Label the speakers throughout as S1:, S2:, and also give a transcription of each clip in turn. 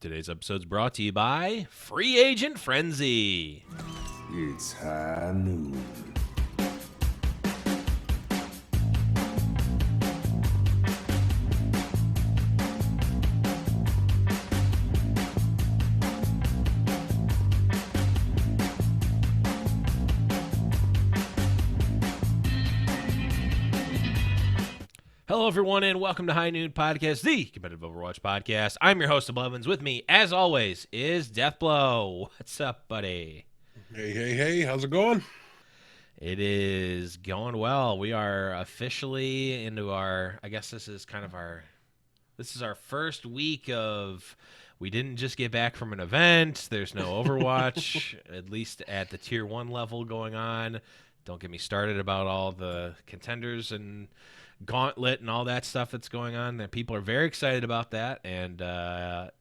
S1: Today's episode is brought to you by Free Agent Frenzy.
S2: It's high noon.
S1: Hello, everyone, and welcome to High Noon Podcast, the competitive Overwatch podcast. I'm your host, Blevins. With me, as always, is Deathblow. What's up, buddy?
S3: Hey, how's it going?
S1: It is going well. We are officially into our, I guess this is our first week of, we didn't just get back from an event. There's no Overwatch, at least at the tier 1 level going on. Don't get me started about all the contenders and Gauntlet and all that stuff that's going on. That people are very excited about that, and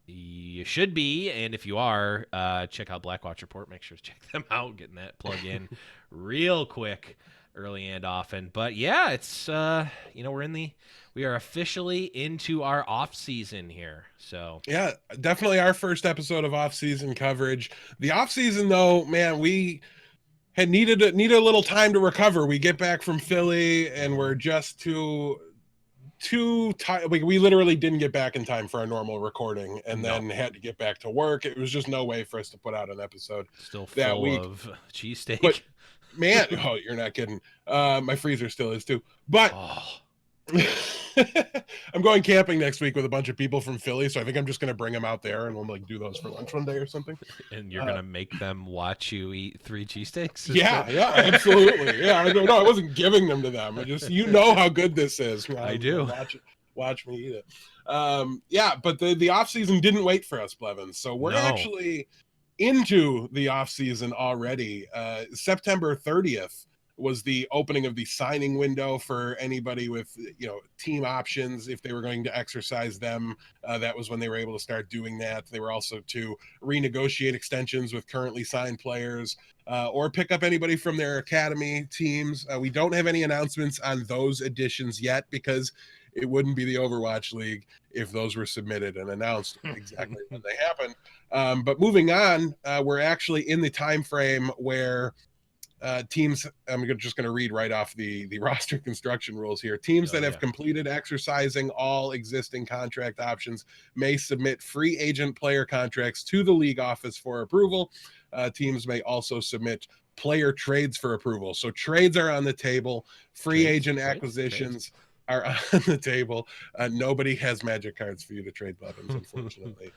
S1: you should be. And if you are, check out Blackwatch Report. Make sure to check them out. Getting that plug in real quick, early and often. But yeah, it's we are officially into our off season here. So
S3: yeah, definitely our first episode of off season coverage. The off season, though, man, we had needed a little time to recover. We get back from Philly and we're just too tired. We literally didn't get back in time for our normal recording, and then had to get back to work. It was just no way for us to put out an episode
S1: still full
S3: that week
S1: of cheesesteak.
S3: But man, oh, you're not kidding. My freezer still is too. But I'm going camping next week with a bunch of people from Philly, so I think I'm just going to bring them out there and we'll do those for lunch one day or something.
S1: And you're going to make them watch you eat 3 cheesesteaks?
S3: Yeah, absolutely. Yeah, I wasn't giving them to them. I just, how good this is.
S1: I do.
S3: Watch me eat it. But the off season didn't wait for us, Blevins. So we're actually into the off season already. September 30th was the opening of the signing window for anybody with, team options. If they were going to exercise them, that was when they were able to start doing that. They were also to renegotiate extensions with currently signed players, or pick up anybody from their academy teams. We don't have any announcements on those additions yet, because it wouldn't be the Overwatch League if those were submitted and announced exactly when they happened. But moving on, we're actually in the time frame where teams, I'm just going to read right off the roster construction rules here. Teams that have completed exercising all existing contract options may submit free agent player contracts to the league office for approval. Teams may also submit player trades for approval. So trades are on the table. Free agent acquisitions are on the table. Nobody has magic cards for you to trade buttons, unfortunately.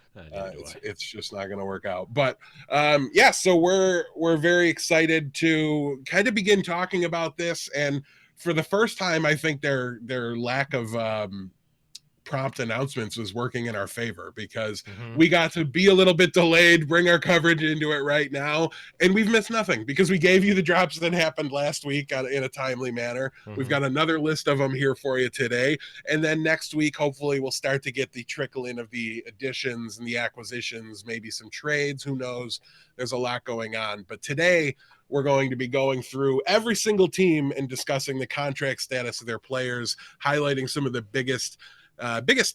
S3: It's just not going to work out. But so we're very excited to kind of begin talking about this. And for the first time, I think their lack of prompt announcements was working in our favor, because we got to be a little bit delayed, bring our coverage into it right now, and we've missed nothing because we gave you the drops that happened last week in a timely manner. We've got another list of them here for you today, and then next week hopefully we'll start to get the trickle in of the additions and the acquisitions, maybe some trades, who knows. There's a lot going on, but today we're going to be going through every single team and discussing the contract status of their players, highlighting some of the biggest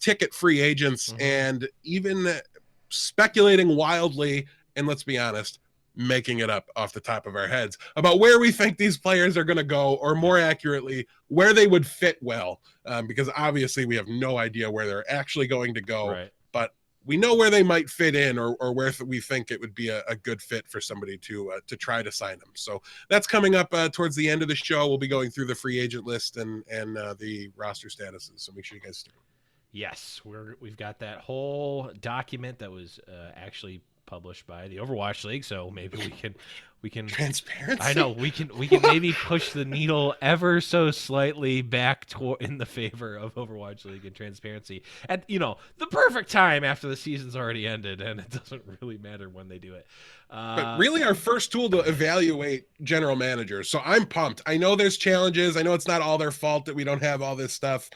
S3: ticket free agents, and even speculating wildly, and let's be honest, making it up off the top of our heads about where we think these players are going to go, or more accurately, where they would fit well, because obviously we have no idea where they're actually going to go, but we know where they might fit in, or where we think it would be a good fit for somebody to try to sign them. So that's coming up towards the end of the show. We'll be going through the free agent list and the roster statuses, so make sure you guys stay.
S1: Yes, we've got that whole document that was actually published by the Overwatch League, so maybe we can
S3: transparency.
S1: I know we can maybe push the needle ever so slightly back in the favor of Overwatch League and transparency at the perfect time after the season's already ended, and it doesn't really matter when they do it.
S3: But really our first tool to evaluate general managers. So I'm pumped. I know there's challenges. I know it's not all their fault that we don't have all this stuff,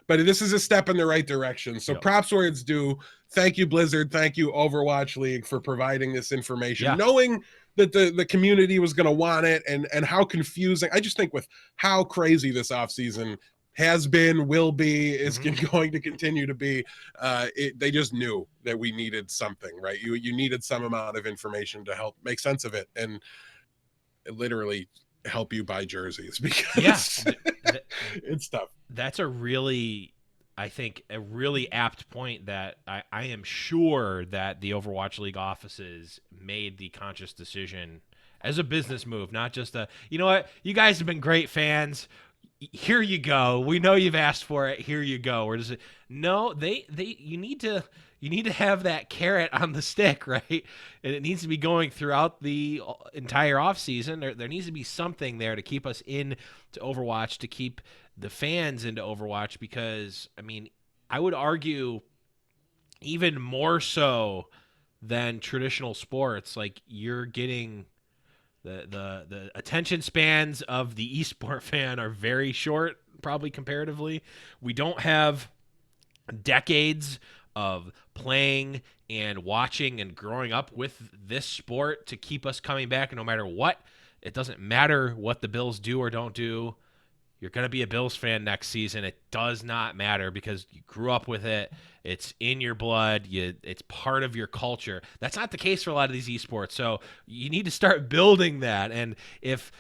S3: but this is a step in the right direction. So props where it's due. Thank you, Blizzard. Thank you, Overwatch League, for providing this information, knowing that the community was going to want it, and how confusing. I just think with how crazy this offseason has been, will be, is
S1: Mhm.
S3: going to continue to be. They just knew that we needed something, right? You needed some amount of information to help make sense of it, and literally help you buy jerseys
S1: Yeah,
S3: because it's tough.
S1: that's a really, I think, a really apt point that I am sure that the Overwatch League offices made the conscious decision as a business move, not just a, you know what, you guys have been great fans. Here you go. We know you've asked for it. Here you go. Or does it? No, you need to have that carrot on the stick, right? And it needs to be going throughout the entire off season. There needs to be something there to keep us in to Overwatch, to keep the fans into Overwatch, because I mean, I would argue even more so than traditional sports, like you're getting the attention spans of the esport fan are very short, probably comparatively. We don't have decades of playing and watching and growing up with this sport to keep us coming back no matter what. It doesn't matter what the Bills do or don't do. You're going to be a Bills fan next season. It does not matter because you grew up with it. It's in your blood. It's part of your culture. That's not the case for a lot of these esports. So you need to start building that. And if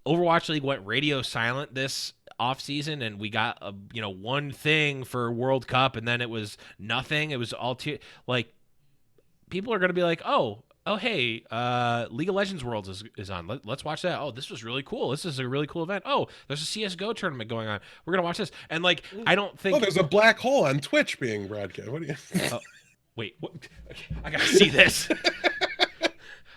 S1: Overwatch League went radio silent this offseason and we got one thing for World Cup and then it was nothing, it was all too, like, people are going to be like, oh, hey, League of Legends Worlds is on. Let's watch that. Oh, this was really cool. This is a really cool event. Oh, there's a CS:GO tournament going on. We're gonna watch this. And like, I don't
S3: Oh,
S1: think.
S3: there's a black hole on Twitch being broadcast. What do you?
S1: Oh, wait, what? I gotta see this.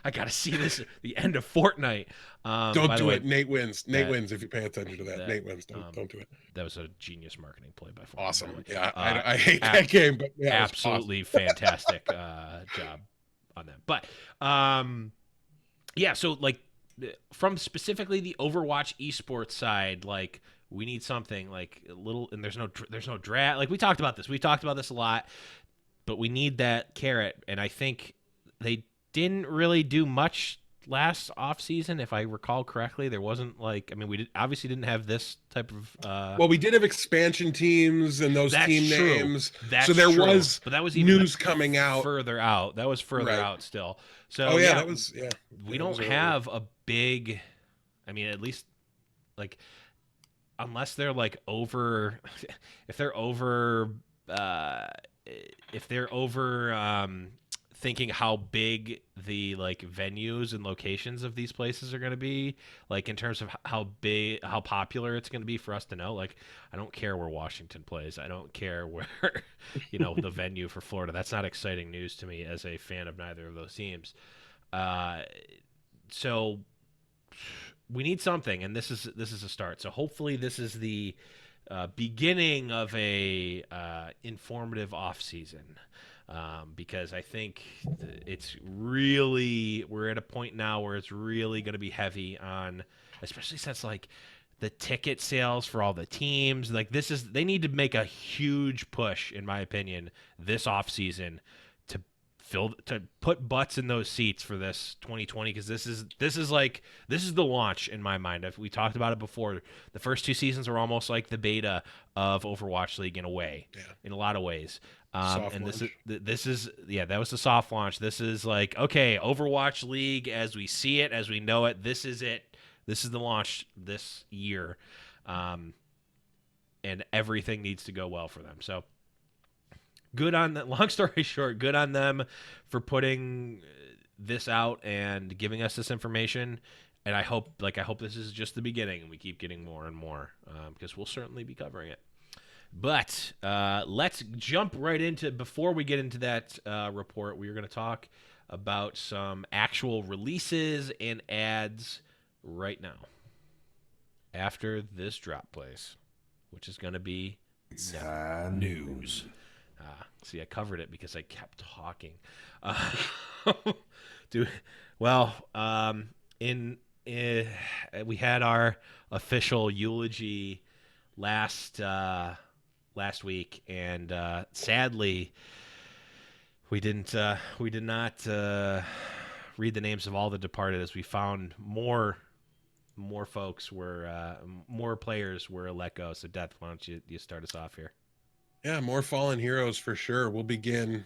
S1: I gotta see this. The end of Fortnite.
S3: Don't
S1: By the
S3: do
S1: way,
S3: it. Nate wins. Nate
S1: that-
S3: wins if you pay attention to that.
S1: that,
S3: Nate wins. Don't do it.
S1: That was a genius marketing play by Fortnite.
S3: Awesome.
S1: By the way.
S3: Yeah, I hate that game, but yeah,
S1: absolutely fantastic job on that. But yeah, so like from specifically the Overwatch esports side, like we need something like a little, and there's no draft. Like we talked about this. We talked about this a lot, but we need that carrot, and I think they didn't really do much last off season, if I recall correctly. There wasn't like, I mean, obviously didn't have this type of
S3: well, we did have expansion teams and those team
S1: true.
S3: names.
S1: That's
S3: so there
S1: true.
S3: was
S1: but that was even
S3: news coming out
S1: further out. That was further
S3: Right.
S1: out still. So
S3: Oh yeah, that was
S1: we
S3: that
S1: don't
S3: was earlier.
S1: have a big, I mean, at least like, unless they're like over, if they're over, if they're over thinking how big the like venues and locations of these places are going to be, like in terms of how big, how popular it's going to be for us to know. Like, I don't care where Washington plays. I don't care where, the venue for Florida. That's not exciting news to me as a fan of neither of those teams. So we need something, and this is a start. So hopefully this is the beginning of a informative off season. Because I think it's really, we're at a point now where it's really going to be heavy on, especially since like the ticket sales for all the teams, like they need to make a huge push, in my opinion, this off season to put butts in those seats for this 2020, because this is the launch in my mind. We talked about it before. The first two seasons are almost like the beta of Overwatch League in a way, in a lot of ways. And this is that was the soft launch. This is like, okay, Overwatch League as we see it, as we know it. This is it. This is the launch this year, and everything needs to go well for them. So good on that. Long story short, good on them for putting this out and giving us this information. And I hope this is just the beginning, and we keep getting more and more, because we'll certainly be covering it. But let's jump right into, before we get into that report, we are going to talk about some actual releases and ads right now after this drop plays, which is going to be news. See, I covered it because I kept talking. Well, we had our official eulogy last week, and sadly, we did not read the names of all the departed, as we found more more folks were more players were let go. So, Death, why don't you start us off here?
S3: Yeah, more fallen heroes for sure. We'll begin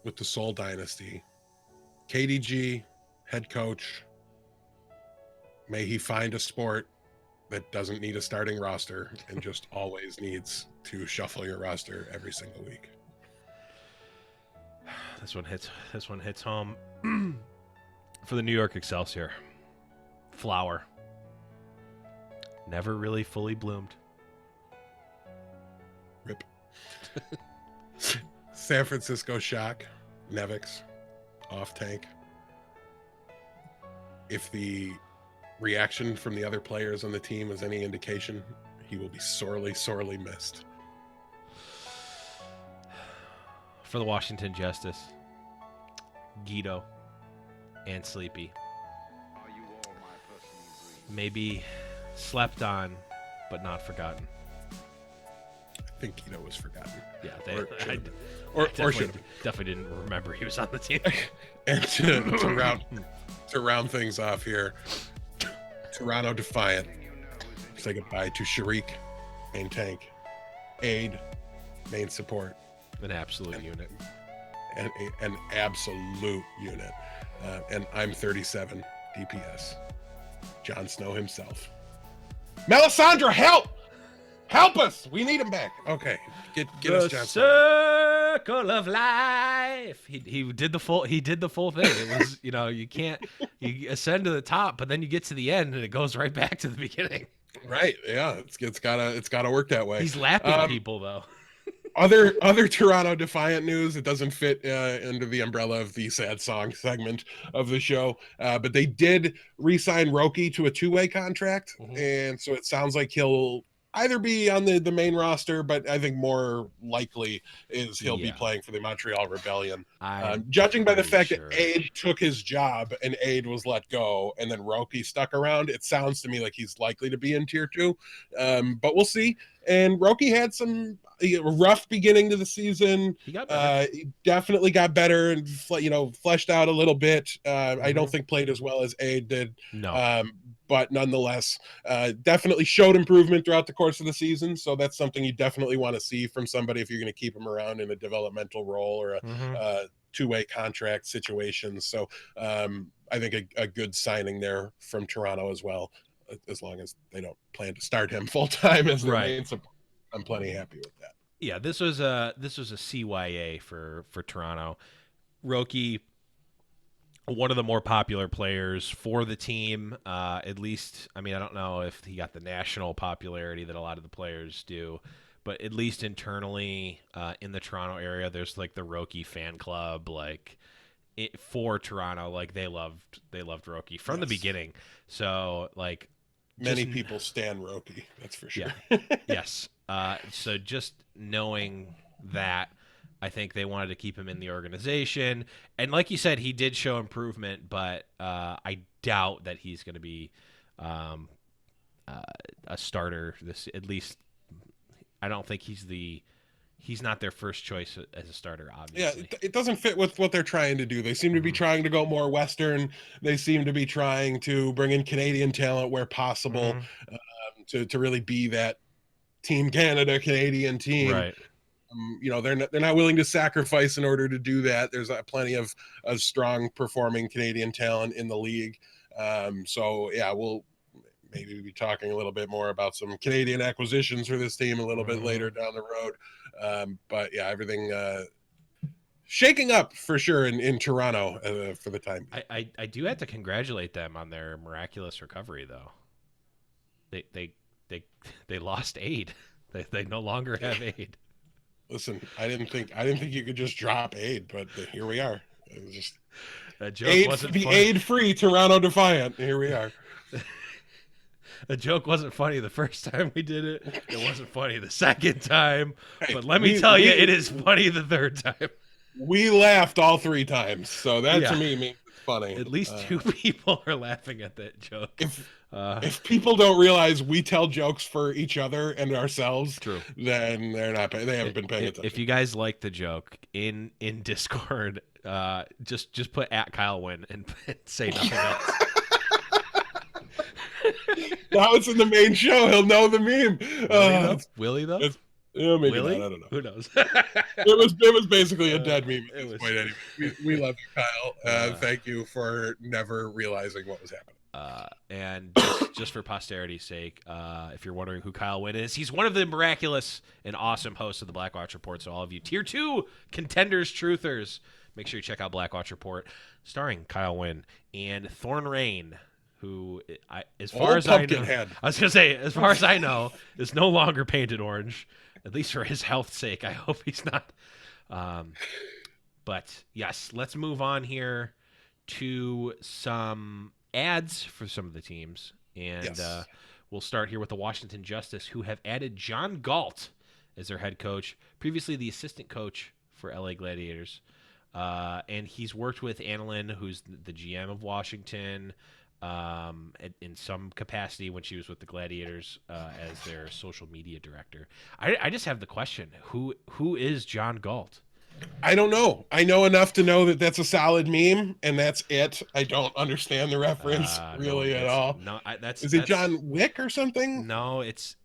S3: with the Soul Dynasty. KDG, head coach. May he find a sport that doesn't need a starting roster and just always needs to shuffle your roster every single week.
S1: This one hits home for the New York Excelsior. Flower. Never really fully bloomed.
S3: Rip. San Francisco Shock. Nevix. Off tank. If the reaction from the other players on the team is any indication, he will be sorely, sorely missed.
S1: For the Washington Justice, Guido and Sleepy. Maybe slept on, but not forgotten.
S3: I think Guido was forgotten.
S1: Yeah,
S3: or should
S1: definitely didn't remember he was on the team.
S3: And to round things off here, Toronto Defiant. Say goodbye to Sharik, main tank, Aid, main support.
S1: An absolute unit.
S3: And an absolute unit. And I'm 37 DPS. Jon Snow himself. Melisandre, help! Help us! We need him back. Okay, get us Jon Snow.
S1: Circle of life. He did the full thing. It was you ascend to the top, but then you get to the end and it goes right back to the beginning.
S3: Right? Yeah, it's gotta work that way.
S1: He's lapping people though.
S3: Other Toronto Defiant news. It doesn't fit under the umbrella of the sad song segment of the show, but they did re-sign Roki to a 2-way contract, and so it sounds like he'll either be on the main roster, but I think more likely is he'll be playing for the Montreal Rebellion. Judging by the fact that Aid took his job and Aid was let go, and then Roki stuck around, it sounds to me like he's likely to be in tier 2, but we'll see. And Roki had some rough beginning to the season. He definitely got better and fleshed out a little bit. I don't think played as well as Aid did.
S1: No.
S3: But nonetheless, definitely showed improvement throughout the course of the season. So that's something you definitely want to see from somebody if you're going to keep him around in a developmental role or a 2-way contract situation. So I think a good signing there from Toronto as well, as long as they don't plan to start him full time as their main support. I'm plenty happy with that.
S1: Yeah, this was a CYA for Toronto. Roki, one of the more popular players for the team, at least. I mean, I don't know if he got the national popularity that a lot of the players do, but at least internally in the Toronto area, there's like the Roki fan club, for Toronto. Like they loved Roki from the beginning. So like
S3: many people stan Roki, that's for sure.
S1: Yeah. Yes. So just knowing that, I think they wanted to keep him in the organization. And like you said, he did show improvement, but I doubt that he's going to be a starter. At least I don't think he's not their first choice as a starter, obviously.
S3: Yeah, it doesn't fit with what they're trying to do. They seem to be trying to go more Western. They seem to be trying to bring in Canadian talent where possible, to really be that Team Canada Canadian team.
S1: Right.
S3: They're not willing to sacrifice in order to do that. There's plenty of strong performing Canadian talent in the league. So yeah, we'll maybe be talking a little bit more about some Canadian acquisitions for this team a little bit later down the road. But yeah, everything shaking up for sure in Toronto for the time.
S1: I do have to congratulate them on their miraculous recovery, though. They lost Aid. They no longer have Aid.
S3: Listen, I didn't think you could just drop Aid, but here we are. It was just
S1: that joke wasn't funny.
S3: Aid-free Toronto Defiant. Here we are.
S1: The joke wasn't funny the first time we did it. It wasn't funny the second time. Hey, but let me tell you, it is funny the third time.
S3: We laughed all 3 times, so that to me means it's funny.
S1: At least 2 people are laughing at that joke.
S3: If people don't realize we tell jokes for each other and ourselves,
S1: true,
S3: then they haven't been paying attention.
S1: If you guys like the joke in Discord, just put @KyleWin and say nothing else.
S3: Now it's in the main show. He'll know the meme.
S1: Will he though?
S3: Yeah, maybe
S1: Will
S3: not.
S1: he?
S3: I don't know.
S1: Who knows?
S3: It was basically a dead meme at
S1: It
S3: this
S1: was.
S3: point. Anyway, we love you, Kyle.
S1: Uh,
S3: Thank you for never realizing what was happening.
S1: And just for posterity's sake, if you're wondering who Kyle Wynn is, he's one of the miraculous and awesome hosts of the Blackwatch Report. So all of you Tier 2 contenders, truthers, make sure you check out Blackwatch Report, starring Kyle Wynn and Thorn Rain, who, as far
S3: Old
S1: as I know,
S3: Pumpkinhead.
S1: I was going to say, as far as I know, is no longer painted orange, at least for his health's sake. I hope he's not. But yes, let's move on here to some ads for some of the teams. And
S3: Yes.
S1: we'll start here with the Washington Justice, who have added John Galt as their head coach, previously the assistant coach for LA Gladiators. And he's worked with Annalyn, who's the GM of Washington, in some capacity when she was with the Gladiators as their social media director. I just have the question, who is John Galt?
S3: I don't know. I know enough to know that that's a solid meme, and that's it. I don't understand the reference really at all.
S1: No,
S3: Is it John Wick or something?
S1: No, it's.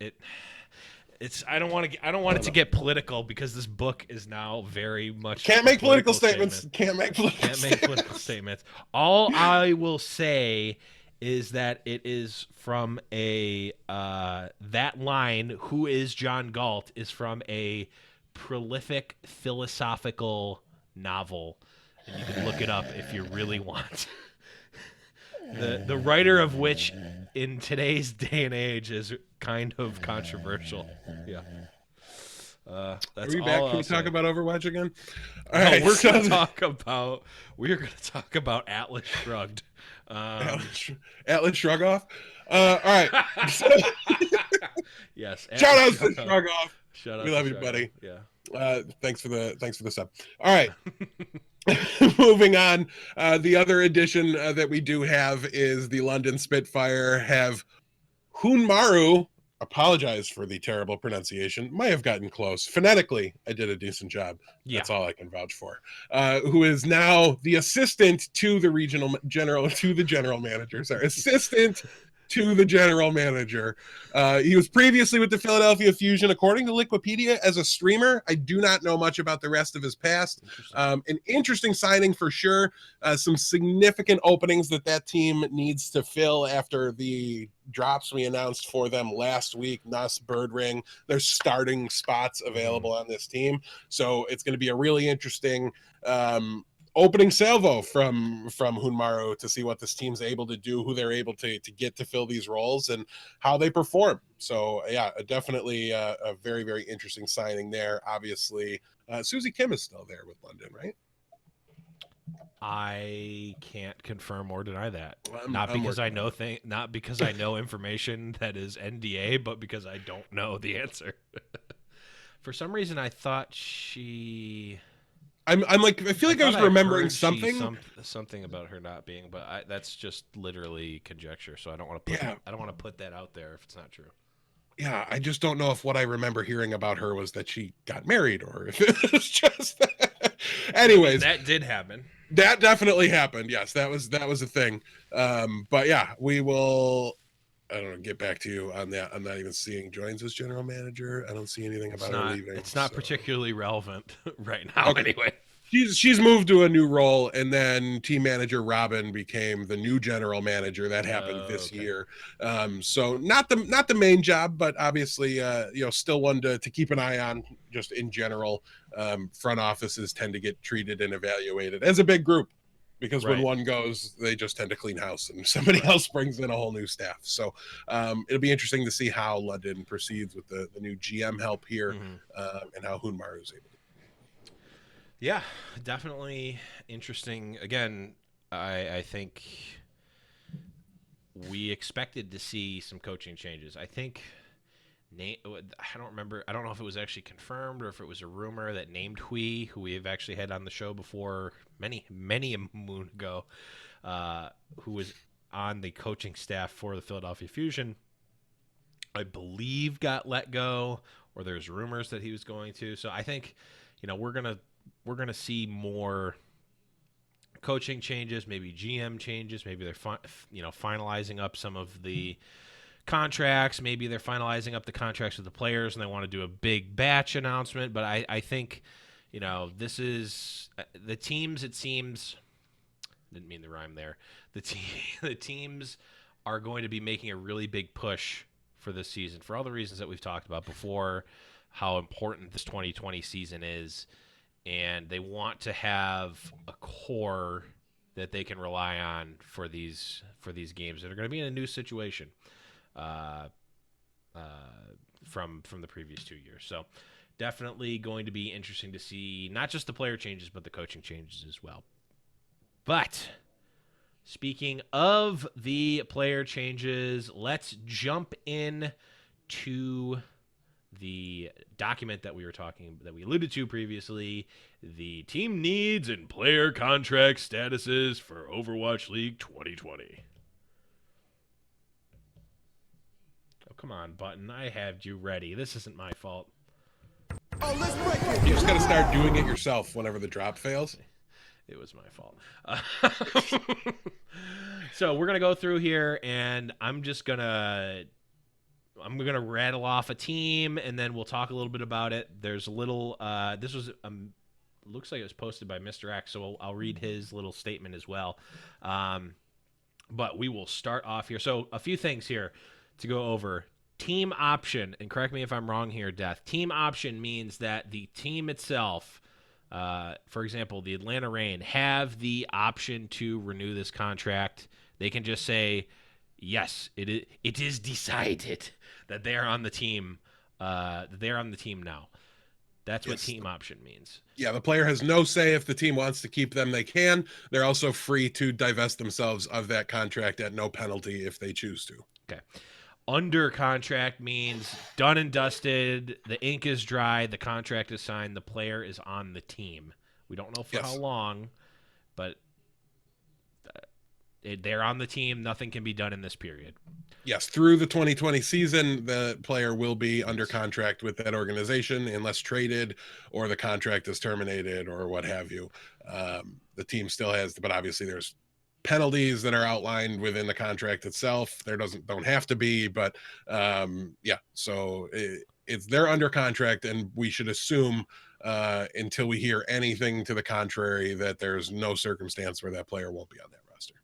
S1: I don't want it to get political because this book is now very much
S3: Can't
S1: a
S3: make political statements.
S1: statement.
S3: Can't make
S1: Political statements. All I will say is that it is from a that line. Who is John Galt is from a prolific philosophical novel, and you can look it up if you really want. The writer of which in today's day and age is kind of controversial. Yeah. That's
S3: Are we
S1: all
S3: back?
S1: I'll
S3: Can we talk
S1: say.
S3: about Overwatch again? All
S1: No,
S3: right,
S1: we're
S3: so-
S1: gonna talk about Atlas Shrugged.
S3: Atlas Shrug Off. All right.
S1: Yes.
S3: Shout out
S1: Atlas
S3: to
S1: Shrugged.
S3: Shrug Off.
S1: Shout out
S3: We
S1: to
S3: love you,
S1: Shrugged.
S3: buddy.
S1: Yeah.
S3: Thanks for the sub. All right. Moving on. The other addition that we do have is the London Spitfire have Hunmaru. Apologize for the terrible pronunciation. Might have gotten close. Phonetically, I did a decent job.
S1: Yeah.
S3: That's all I can vouch for. Who is now the assistant to the general manager. Sorry, assistant to the general manager. He was previously with the Philadelphia Fusion, according to Wikipedia, as a streamer. I do not know much about the rest of his past. An interesting signing for sure. Some significant openings that team needs to fill after the drops we announced for them last week. Nuss, Birdring, there's starting spots available on this team. So it's going to be a really interesting opening salvo from Hunmaru to see what this team's able to do, who they're able to get to fill these roles, and how they perform. So yeah, definitely a very, very interesting signing there. Obviously, Susie Kim is still there with London, right?
S1: I can't confirm or deny that.
S3: I'm
S1: Not because I
S3: working
S1: know information that is NDA, but because I don't know the answer. For some reason, I thought she.
S3: I'm like, I feel like I was remembering something.
S1: Something about her not being, but that's just literally conjecture. So I don't want to put.
S3: Yeah.
S1: I don't want to put that out there if it's not true.
S3: Yeah, I just don't know if what I remember hearing about her was that she got married or if it was just. Anyways,
S1: That did happen.
S3: that definitely happened. Yes, that was a thing. But yeah, we will. I don't know. Get back to you on that. I'm not even seeing joins as general manager. I don't see anything about her leaving.
S1: It's not
S3: so.
S1: particularly relevant right now.
S3: Okay.
S1: Anyway.
S3: She's moved to a new role, and then team manager Robin became the new general manager. That happened this year. So not the main job, but obviously still one to keep an eye on. Just in general, front offices tend to get treated and evaluated as a big group, because when one goes, they just tend to clean house, and somebody else brings in a whole new staff. So it'll be interesting to see how London proceeds with the new GM help here, and how Hunmaru is able to.
S1: Yeah, definitely interesting. Again, I think we expected to see some coaching changes. I think I don't remember. I don't know if it was actually confirmed or if it was a rumor that named Hui, who we have actually had on the show before many a moon ago, who was on the coaching staff for the Philadelphia Fusion, I believe got let go, or there's rumors that he was going to. So I think, we're gonna see more coaching changes, maybe GM changes, maybe they're finalizing up some of the contracts. Maybe they're finalizing up the contracts with the players and they want to do a big batch announcement. But I think, this is the teams, it seems, didn't mean the rhyme there. The teams are going to be making a really big push for this season for all the reasons that we've talked about before, how important this 2020 season is, and they want to have a core that they can rely on for these games that are going to be in a new situation from the previous 2 years. So definitely going to be interesting to see not just the player changes but the coaching changes as well. But speaking of the player changes, let's jump in to the document that we alluded to previously, the team needs and player contract statuses for Overwatch League 2020. Oh, come on, button. I had you ready. This isn't my fault.
S3: Oh, let's break it. You just got to start doing it yourself whenever the drop fails.
S1: It was my fault. So we're going to go through here, and I'm going to rattle off a team, and then we'll talk a little bit about it. There's a little this was looks like it was posted by Mr. X, so I'll read his little statement as well. But we will start off here. So a few things here to go over. Team option, and correct me if I'm wrong here, Death. Team option means that the team itself, for example, the Atlanta Reign, have the option to renew this contract. They can just say, yes, it is decided that they are on the team. They're on the team now. That's what team option means.
S3: Yeah, the player has no say. If the team wants to keep them, they can. They're also free to divest themselves of that contract at no penalty if they choose to.
S1: Okay. Under contract means done and dusted. The ink is dry. The contract is signed. The player is on the team. We don't know for how long, but they're on the team. Nothing can be done in this period.
S3: Yes, through the 2020 season, the player will be under contract with that organization unless traded or the contract is terminated or what have you. The team still has, but obviously there's penalties that are outlined within the contract itself. There don't have to be, but so they're under contract, and we should assume until we hear anything to the contrary that there's no circumstance where that player won't be on that roster.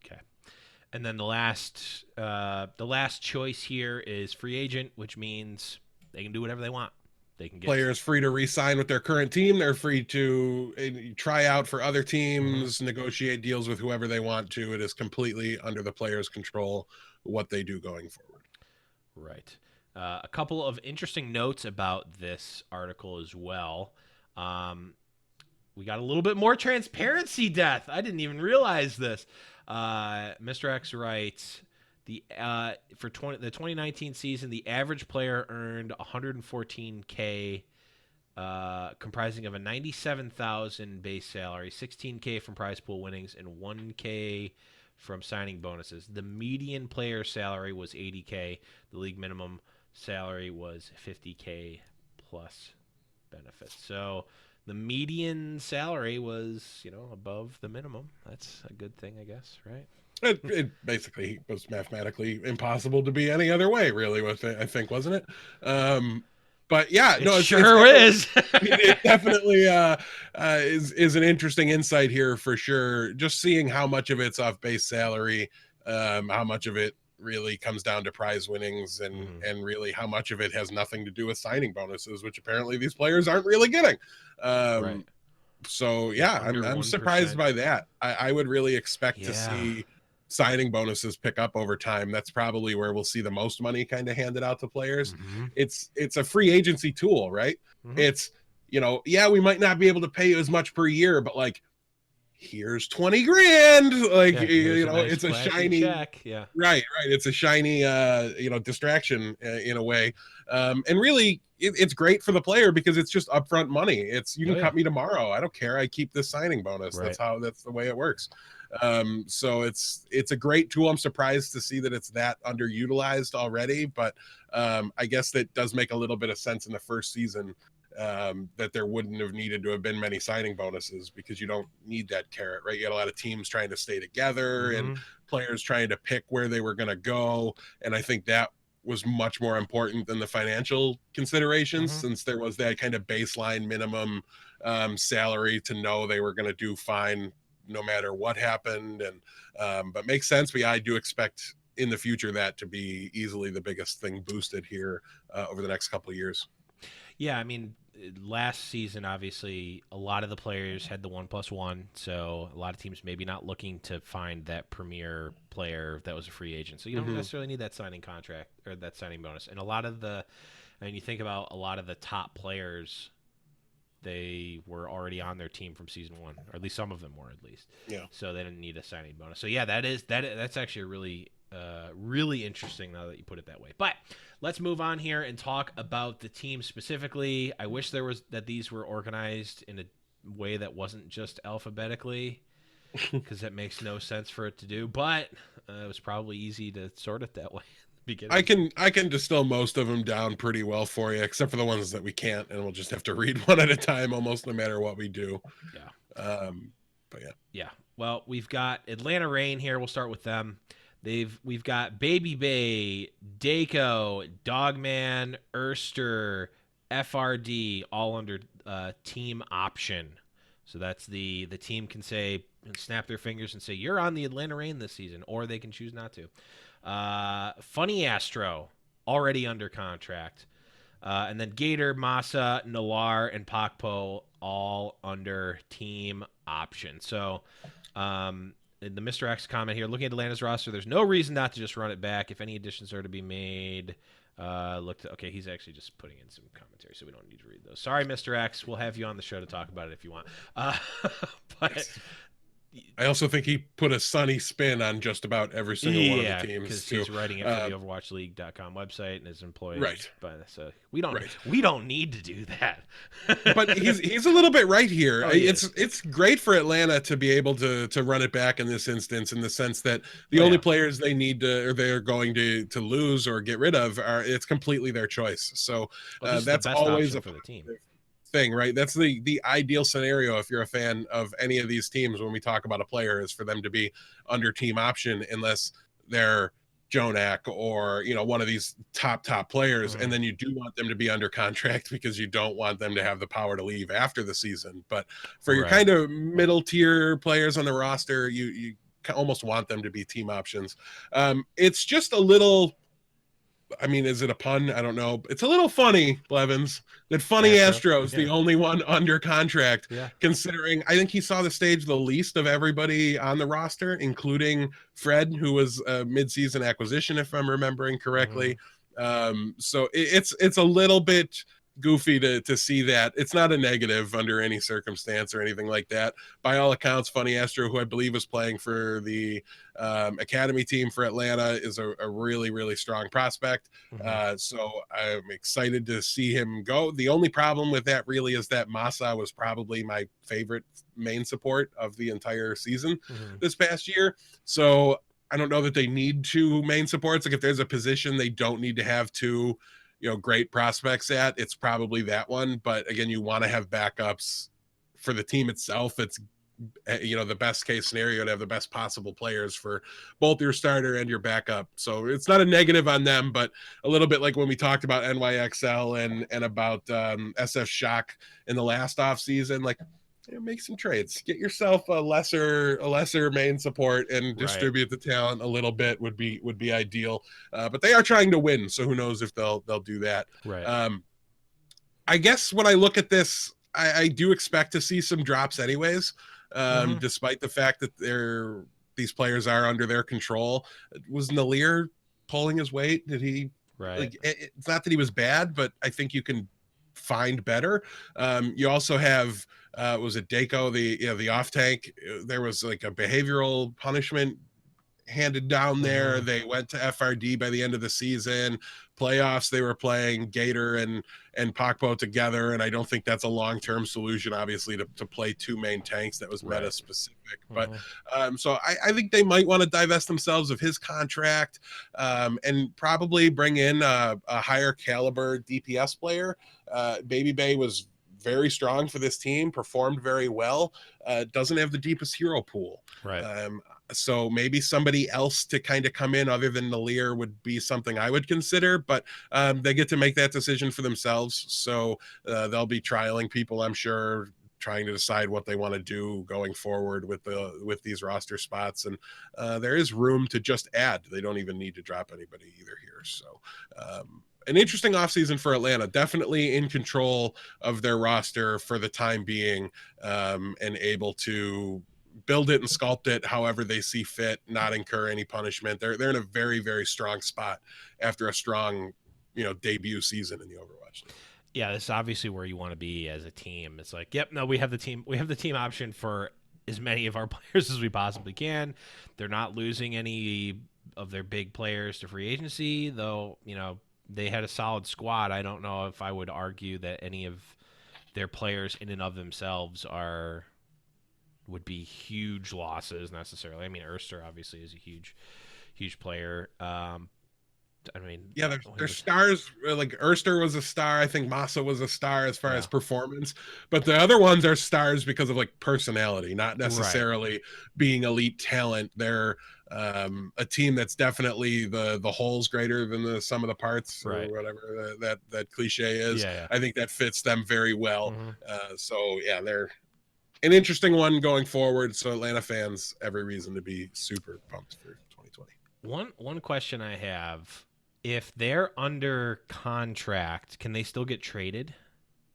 S1: Okay. And then the last choice here is free agent, which means they can do whatever they want. They can get
S3: players free to re-sign with their current team. They're free to try out for other teams, negotiate deals with whoever they want to. It is completely under the player's control what they do going forward.
S1: Right. A couple of interesting notes about this article as well. We got a little bit more transparency, Death. I didn't even realize this. Mr. X writes, for the 2019 season, the average player earned $114K, comprising of a $97,000 base salary, $16K from prize pool winnings, and $1K from signing bonuses. The median player salary was $80K. The league minimum salary was $50K plus benefits. So the median salary was, above the minimum. That's a good thing, I guess, right?
S3: It basically was mathematically impossible to be any other way, really, I think, wasn't it? But yeah,
S1: it sure is.
S3: It definitely is an interesting insight here for sure. Just seeing how much of it's off base salary, how much of it really comes down to prize winnings, and really how much of it has nothing to do with signing bonuses, which apparently these players aren't really getting.
S1: Right.
S3: So yeah, I'm surprised by that. I would really expect to see signing bonuses pick up over time. That's probably where we'll see the most money kind of handed out to players. It's a free agency tool, right? It's, we might not be able to pay you as much per year, but like, here's 20 grand. Like, it's a shiny
S1: check. Yeah.
S3: Right. It's a shiny, distraction in a way. And really it's great for the player because it's just upfront money. You can cut me tomorrow. I don't care. I keep this signing bonus.
S1: Right.
S3: That's the way it works. So it's a great tool. I'm surprised to see that it's that underutilized already, but I guess that does make a little bit of sense in the first season, that there wouldn't have needed to have been many signing bonuses because you don't need that carrot, right? You got a lot of teams trying to stay together and players trying to pick where they were going to go. And I think that was much more important than the financial considerations, since there was that kind of baseline minimum salary to know they were going to do fine no matter what happened. And but makes sense. But yeah, I do expect in the future that to be easily the biggest thing boosted here over the next couple of years.
S1: Yeah, I mean, last season, obviously, a lot of the players had the 1+1, so a lot of teams maybe not looking to find that premier player that was a free agent. So you don't necessarily need that signing contract or that signing bonus. And and you think about a lot of the top players, they were already on their team from season one, or at least some of them were, at least.
S3: Yeah.
S1: So they didn't need a signing bonus. So yeah, that's actually really really interesting now that you put it that way. But let's move on here and talk about the team specifically. I wish these were organized in a way that wasn't just alphabetically, because that makes no sense for it to do. But it was probably easy to sort it that way.
S3: I can distill most of them down pretty well for you, except for the ones that we can't, and we'll just have to read one at a time almost no matter what we do.
S1: Yeah.
S3: But yeah.
S1: Yeah. Well, we've got Atlanta Reign here. We'll start with them. We've got Baby Bay, Daco, Dogman, Erster, FRD, all under team option. So that's the team can say, snap their fingers and say, you're on the Atlanta Reign this season, or they can choose not to. Funny Astro, already under contract. And then Gator, Masa, Nalar, and Pakpo, all under team option. So the Mr. X comment here, looking at Atlanta's roster, there's no reason not to just run it back. If any additions are to be made, okay, he's actually just putting in some commentary, so we don't need to read those. Sorry, Mr. X. We'll have you on the show to talk about it if you want. But
S3: I also think he put a sunny spin on just about every single one of the teams.
S1: Because he's writing it for the OverwatchLeague.com website and is employed.
S3: Right.
S1: So we don't need to do that.
S3: But he's a little bit right here.
S1: Oh,
S3: it's great for Atlanta to be able to run it back in this instance, in the sense that the only players they need to, or they're going to lose or get rid of, it's completely their choice. So that's always
S1: for the team
S3: thing, right? That's the ideal scenario if you're a fan of any of these teams when we talk about a player, is for them to be under team option, unless they're Jonak or one of these top players, and then you do want them to be under contract because you don't want them to have the power to leave after the season. But for your kind of middle tier players on the roster, you almost want them to be team options. It's just a little, I mean, is it a pun? I don't know. It's a little funny, Blevins, that Funny Astro's the only one under contract, considering I think he saw the stage the least of everybody on the roster, including Fred, who was a mid-season acquisition, if I'm remembering correctly. So it's a little bit goofy to see that. It's not a negative under any circumstance or anything like that. By all accounts, Funny Astro, who I believe was playing for the academy team for Atlanta, is a really, really strong prospect. So I'm excited to see him go. The only problem with that really is that Masa was probably my favorite main support of the entire season this past year. So I don't know that they need two main supports. Like, if there's a position they don't need to have two great prospects at, it's probably that one. But again, you want to have backups for the team itself. It's the best case scenario to have the best possible players for both your starter and your backup. So it's not a negative on them, but a little bit like when we talked about NYXL and about SF Shock in the last off season, like, make some trades, get yourself a lesser main support, and distribute the talent a little bit would be ideal. But they are trying to win, so who knows if they'll do that. I guess when I look at this, I do expect to see some drops anyways, despite the fact that these players are under their control. Was Nalir pulling his weight? Did he? It's not that he was bad, but I think you can find better. You also have was it Daco, the off tank? There was like a behavioral punishment handed down there. They went to FRD by the end of the season. Playoffs, they were playing Gator and Pakpo together, and I don't think that's a long-term solution, obviously, to play two main tanks. That was meta specific. But so I think they might want to divest themselves of his contract, and probably bring in a higher caliber DPS player. Baby Bay was very strong for this team, performed very well, doesn't have the deepest hero pool.
S1: Right.
S3: So maybe somebody else to kind of come in other than Nalir would be something I would consider, but they get to make that decision for themselves. So they'll be trialing people, I'm sure, trying to decide what they want to do going forward with these roster spots. And there is room to just add. They don't even need to drop anybody either here. So an interesting offseason for Atlanta, definitely in control of their roster for the time being, and able to build it and sculpt it however they see fit, not incur any punishment. They're in a very, very strong spot after a strong, debut season in the Overwatch League.
S1: Yeah, this is obviously where you want to be as a team. It's like, yep, no, we have the team option for as many of our players as we possibly can. They're not losing any of their big players to free agency, though, they had a solid squad. I don't know if I would argue that any of their players in and of themselves would be huge losses necessarily. I mean, Erster obviously is a huge player.
S3: There's stars. Like Erster was a star. I think Massa was a star as far as performance, but the other ones are stars because of like personality, not necessarily being elite talent. They're a team that's definitely the whole's greater than the sum of the parts, or whatever that cliche is. I think that fits them very well. They're an interesting one going forward. So Atlanta fans, every reason to be super pumped for 2020.
S1: One question I have: if they're under contract, can they still get traded?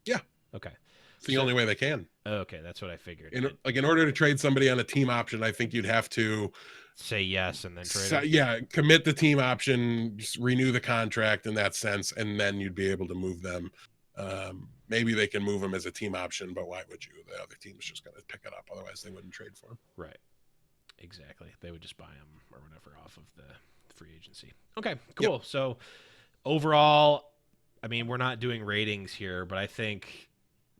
S3: Yeah.
S1: Okay.
S3: It's the only way they can.
S1: Okay, that's what I figured.
S3: In order to trade somebody on a team option, I think you'd have to
S1: say yes and then trade.
S3: Commit the team option, just renew the contract in that sense, and then you'd be able to move them. Maybe they can move them as a team option, but why would you? The other team's just going to pick it up. Otherwise, they wouldn't trade for them.
S1: Right. Exactly. They would just buy them or whatever off of the free agency. Okay, cool. Yep. So overall, I mean, we're not doing ratings here, but I think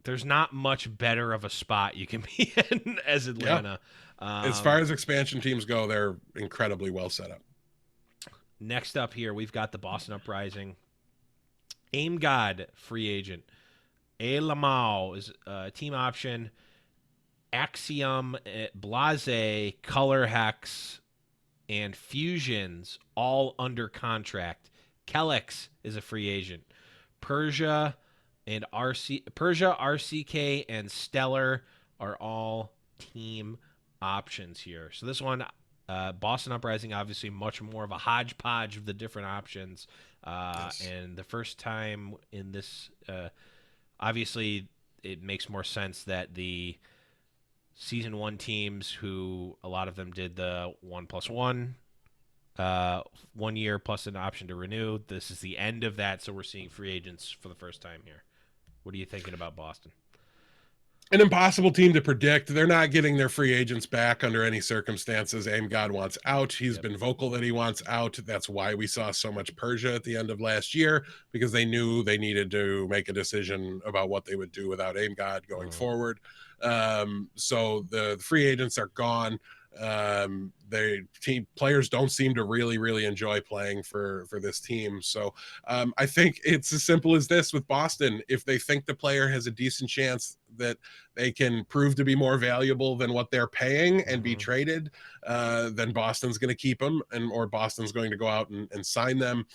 S1: there's not much better of a spot you can be in as Atlanta.
S3: As far as expansion teams go, they're incredibly well set up.
S1: Next up here, we've got the Boston Uprising. Aim God, free agent. A. Lamau is a team option. Axiom, Blase, Color Hex, and Fusions all under contract. Kellex is a free agent. Persia, RCK, and Stellar are all team options here. So this one, Boston Uprising, obviously much more of a hodgepodge of the different options. And the first time in this, obviously it makes more sense that the Season 1 teams, who a lot of them did the 1+1, 1 year plus an option to renew. This is the end of that, so we're seeing free agents for the first time here. What are you thinking about Boston?
S3: An impossible team to predict. They're not getting their free agents back under any circumstances. Aim God wants out. He's been vocal that he wants out. That's why we saw so much Persia at the end of last year, because they knew they needed to make a decision about what they would do without Aim God going forward. So the free agents are gone. Players don't seem to really enjoy playing for this team. So I think it's as simple as this with Boston. If they think the player has a decent chance that they can prove to be more valuable than what they're paying and be traded, then Boston's going to keep them, or Boston's going to go out and sign them.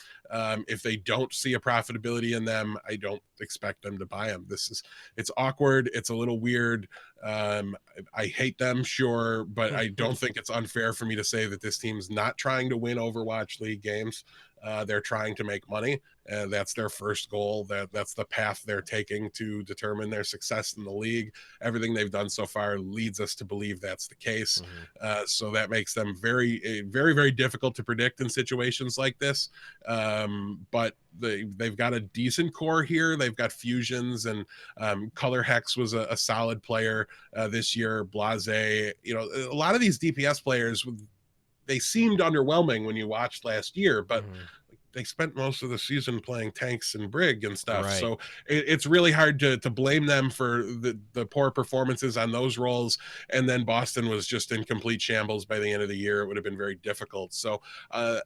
S3: If they don't see a profitability in them, I don't expect them to buy them. It's awkward. It's a little weird. I hate them, sure, but I don't think it's unfair for me to say that this team's not trying to win Overwatch League games. They're trying to make money. That's their first goal. That's the path they're taking to determine their success in the league. Everything they've done so far leads us to believe that's the case. So that makes them very difficult to predict in situations like this. But they've got a decent core here. They've got Fusions, and Color Hex was a solid player this year. Blase, a lot of these DPS players, they seemed underwhelming when you watched last year, but they spent most of the season playing tanks and brig and stuff.
S1: Right.
S3: So it's really hard to blame them for the poor performances on those roles. And then Boston was just in complete shambles by the end of the year. It would have been very difficult. So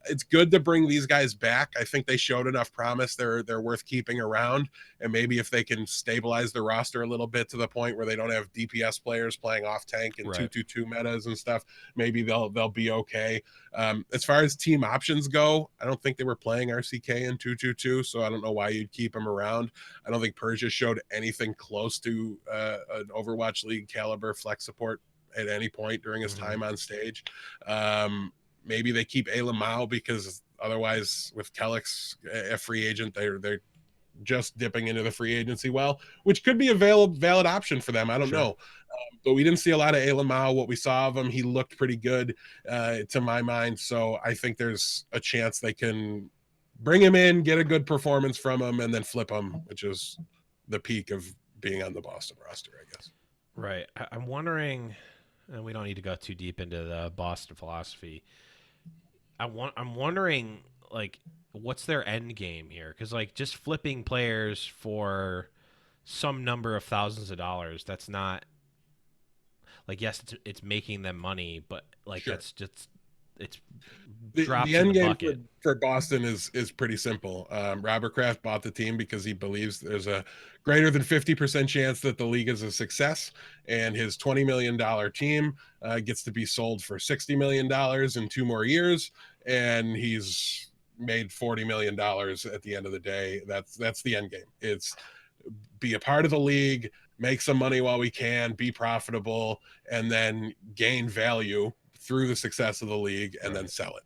S3: it's good to bring these guys back. I think they showed enough promise. They're worth keeping around. And maybe if they can stabilize the roster a little bit to the point where they don't have DPS players playing off tank and
S1: Right.
S3: 2-2-2 metas and stuff, maybe they'll be okay. As far as team options go, I don't think they were playing RCK in 2-2-2, so I don't know why you'd keep him around. I don't think Persia showed anything close to an Overwatch League caliber flex support at any point during his time on stage. Maybe they keep Ayla Mao because otherwise, with Kellex a free agent, they're just dipping into the free agency well, which could be a valid option for them. I don't know. But we didn't see a lot of Ayla Mao. What we saw of him, he looked pretty good to my mind. So I think there's a chance they can bring him in, get a good performance from him, and then flip him, which is the peak of being on the Boston roster, I guess.
S1: Right. I'm wondering, and we don't need to go too deep into the Boston philosophy. I'm wondering, like, what's their end game here? Because, like, just flipping players for some number of thousands of dollars, that's not, like, yes, it's making them money, but, like,
S3: Sure.
S1: that's just, it's
S3: The
S1: drops in
S3: end
S1: the
S3: game
S1: bucket.
S3: for Boston is pretty simple. Robert Kraft bought the team because he believes there's a greater than 50% chance that the league is a success, and his $20 million team gets to be sold for $60 million in 2 more years, and he's made $40 million at the end of the day. That's the end game. It's be a part of the league, make some money while we can, be profitable, and then gain value through the success of the league and then sell it.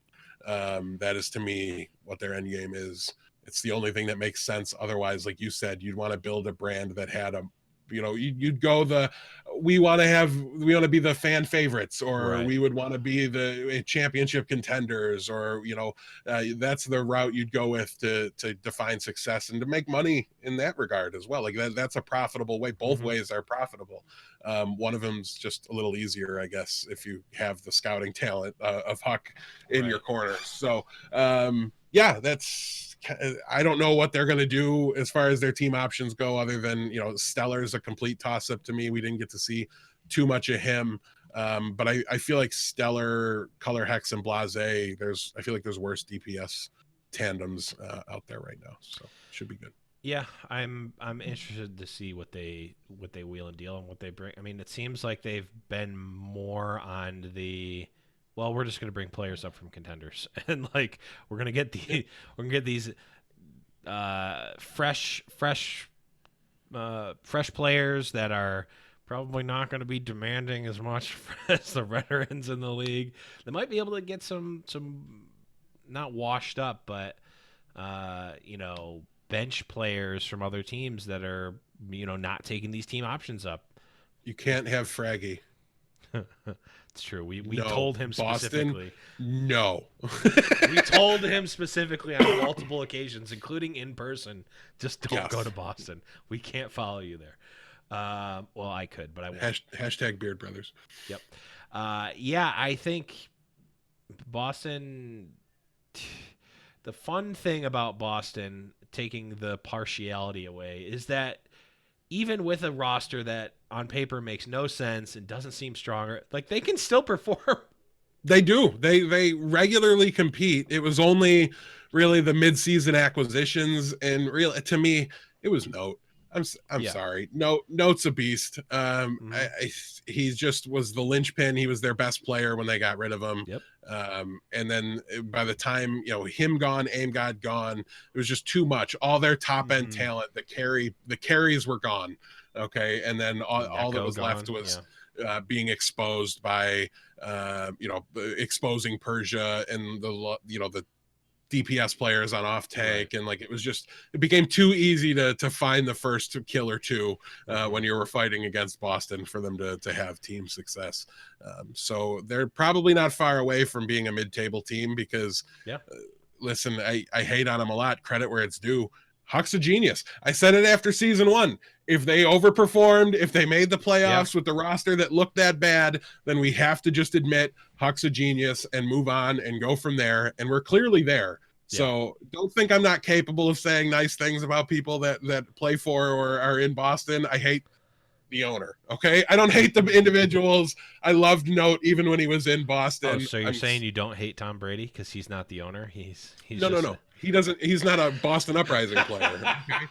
S3: That is to me what their end game is. It's the only thing that makes sense. Otherwise, like you said, you'd want to build a brand that had a, you'd go we want to be the fan favorites, or
S1: Right.
S3: we would want to be the championship contenders, or that's the route you'd go with to define success and to make money in that regard as well. Like that's a profitable way. Both ways are profitable. One of them's just a little easier, I guess, if you have the scouting talent of Huck in your corner. So yeah, I don't know what they're going to do as far as their team options go, other than, Stellar is a complete toss up to me. We didn't get to see too much of him. But I feel like Stellar, Color Hex, and Blase, I feel like there's worse DPS tandems out there right now. So it should be good.
S1: Yeah, I'm interested to see what they wheel and deal and what they bring. I mean, it seems like they've been more on the, well, we're just going to bring players up from contenders, and like we're going to get these fresh players that are probably not going to be demanding as much as the veterans in the league. They might be able to get some not washed up, but bench players from other teams that are not taking these team options up.
S3: You can't have Fraggy.
S1: It's true. We
S3: No.
S1: told him specifically.
S3: Boston, no.
S1: We told him specifically on multiple occasions, including in person, just don't go to Boston. We can't follow you there. Well, I could, but I won't.
S3: Hashtag Beard Brothers.
S1: Yep. Yeah, I think Boston. The fun thing about Boston, taking the partiality away, is that even with a roster that on paper makes no sense and doesn't seem stronger, like they can still perform.
S3: They do. They regularly compete. It was only really the mid-season acquisitions, and to me, it was Note. I'm sorry. Note's a beast. He just was the linchpin. He was their best player when they got rid of him.
S1: Yep.
S3: And then by the time him gone, Aim God gone, it was just too much. All their top end talent, the carries were gone. Okay, and then all that was left was being exposed by exposing Persia and the DPS players on off tank, and like it became too easy to find the first kill or two when you were fighting against Boston for them to have team success. So they're probably not far away from being a mid-table team because listen, I hate on them a lot. Credit where it's due. Huck's a genius. I said it after season 1. If they overperformed, if they made the playoffs with the roster that looked that bad, then we have to just admit Huck's a genius and move on and go from there. And we're clearly there.
S1: Yep.
S3: So don't think I'm not capable of saying nice things about people that play for or are in Boston. I hate the owner. Okay, I don't hate the individuals. I loved Note even when he was in
S1: Oh,
S3: Boston.
S1: so you're saying you don't hate Tom Brady because he's not the owner? He's
S3: No, no,
S1: just
S3: no. He doesn't. He's not a Boston Uprising player. Okay?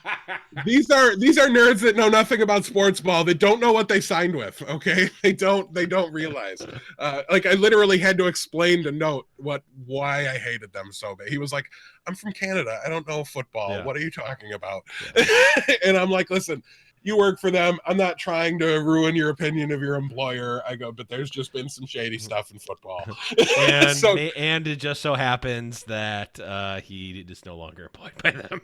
S3: These are nerds that know nothing about sports ball, that don't know what they signed with. Okay, they don't realize. Like I literally had to explain to Note why I hated them so bad. He was like, "I'm from Canada. I don't know football.
S1: Yeah.
S3: What are you talking about?"
S1: Yeah.
S3: And I'm like, "Listen, you work for them. I'm not trying to ruin your opinion of your employer." I go, "But there's just been some shady stuff in football." So
S1: And it just so happens that he is no longer employed by them.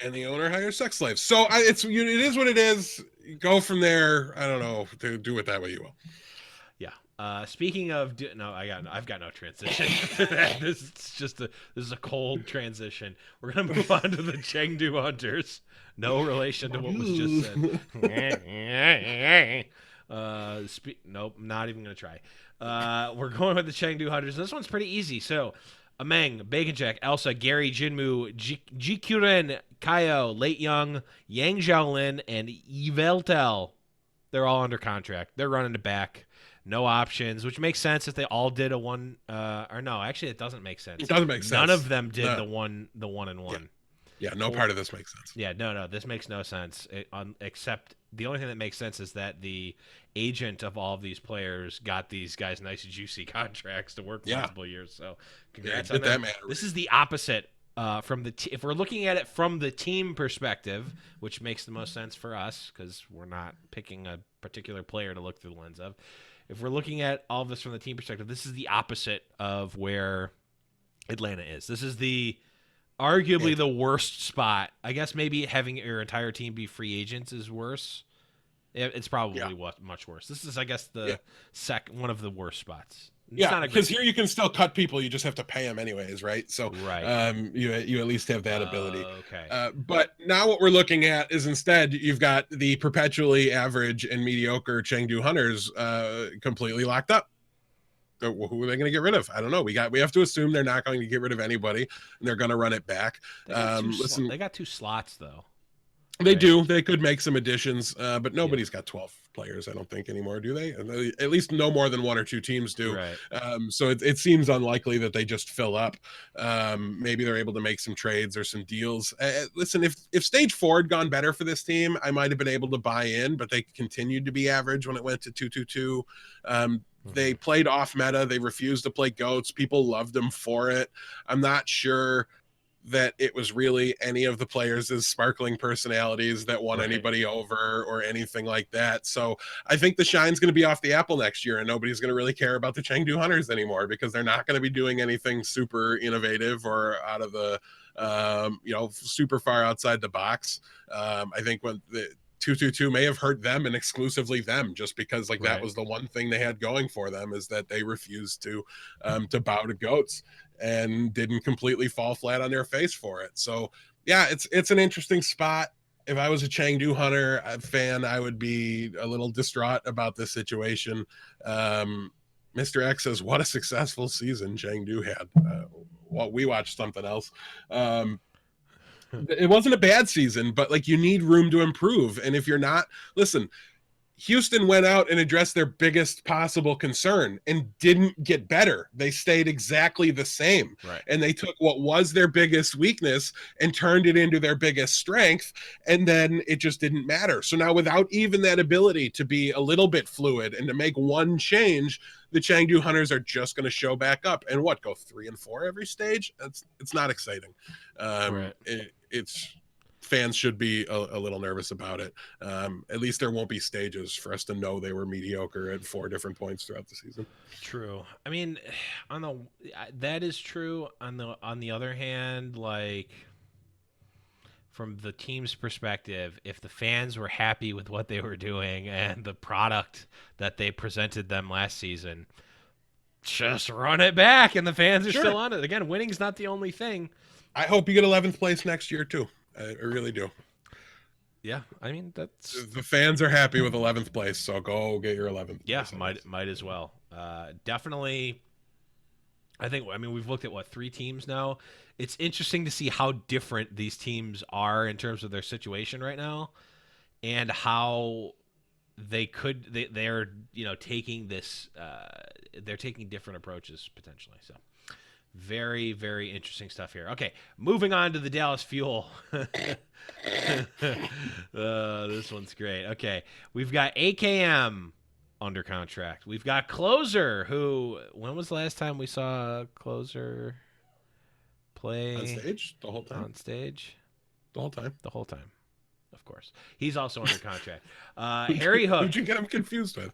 S3: and the owner hires sex slaves. So it is what it is. Go from there. I don't know. Do it that way you will.
S1: Yeah. Speaking of no, I've got no transition. This is a cold transition. We're gonna move on to the Chengdu Hunters. No relation to what was just said. Nope, not even gonna try. We're going with the Chengdu Hunters. This one's pretty easy. So, Ameng, Bacon Jack, Elsa, Gary, Jinmu, Jikuren, Kaio, Late Young, Yang Xiaolin, and Yveltel. They're all under contract. They're running it back. No options, which makes sense if they all did a one. Or no, actually, it doesn't make sense.
S3: It doesn't make sense.
S1: None of them did
S3: No.
S1: the one and one.
S3: Yeah, no part of this makes sense.
S1: Yeah, no, this makes no sense. Except the only thing that makes sense is that the agent of all of these players got these guys nice, juicy contracts to work multiple years. So, congrats on them. This is the opposite. From if we're looking at it from the team perspective, which makes the most sense for us because we're not picking a particular player to look through the lens of. If we're looking at all of this from the team perspective, this is the opposite of where Atlanta is. This is arguably the worst spot. I guess maybe having your entire team be free agents is worse. It's probably much worse. This is, I guess, the one of the worst spots.
S3: It's because here you can still cut people. You just have to pay them anyways, right? So, you at least have that ability.
S1: Okay.
S3: But now what we're looking at is instead you've got the perpetually average and mediocre Chengdu Hunters completely locked up. So who are they going to get rid of? I don't know. We have to assume they're not going to get rid of anybody, and they're going to run it back.
S1: They got two slots though.
S3: They do. They could make some additions, but nobody's got 12 players, I don't think, anymore, do they? At least no more than one or two teams do.
S1: Right.
S3: So it seems unlikely that they just fill up. Maybe they're able to make some trades or some deals. Listen, if Stage 4 had gone better for this team, I might have been able to buy in, but they continued to be average when it went to 2-2-2. They played off meta. They refused to play goats. People loved them for it. I'm not sure that it was really any of the players' sparkling personalities that won anybody over or anything like that. So I think the shine's going to be off the apple next year, and nobody's going to really care about the Chengdu Hunters anymore because they're not going to be doing anything super innovative or out of the, super far outside the box. I think when the 2-2-2 may have hurt them and exclusively them, just because that was the one thing they had going for them, is that they refused to bow to goats and didn't completely fall flat on their face for it. So yeah, it's an interesting spot. If I was a Chengdu Hunter fan, I would be a little distraught about this situation. Mr. X says, what a successful season Chengdu had. Well, we watched something else. It wasn't a bad season, but you need room to improve. And if you're not, listen, Houston went out and addressed their biggest possible concern and didn't get better. They stayed exactly the same.
S1: Right.
S3: And they took what was their biggest weakness and turned it into their biggest strength. And then it just didn't matter. So now, without even that ability to be a little bit fluid and to make one change, the Chengdu Hunters are just going to show back up and go 3-4 every stage. It's not exciting. It's fans should be a little nervous about it. At least there won't be stages for us to know they were mediocre at 4 different points throughout the season.
S1: True. I mean, that is true. On the other hand, from the team's perspective, if the fans were happy with what they were doing and the product that they presented them last season, just run it back, and the fans are still on it. Again, winning's not the only thing.
S3: I hope you get 11th place next year too. I really do.
S1: Yeah, I mean, that's
S3: the fans are happy with 11th place, so go get your 11th.
S1: Yeah, might as well. Definitely I mean, we've looked at what, 3 teams now. It's interesting to see how different these teams are in terms of their situation right now, and how they're taking this they're taking different approaches potentially. So very, very interesting stuff here. Okay, moving on to the Dallas Fuel. This one's great. Okay, we've got AKM under contract. We've got Closer, who, when was the last time we saw Closer play
S3: On stage the whole time.
S1: on stage?
S3: The whole time.
S1: The whole time, of course. He's also under contract. Harry Hook.
S3: Who'd you get him confused with?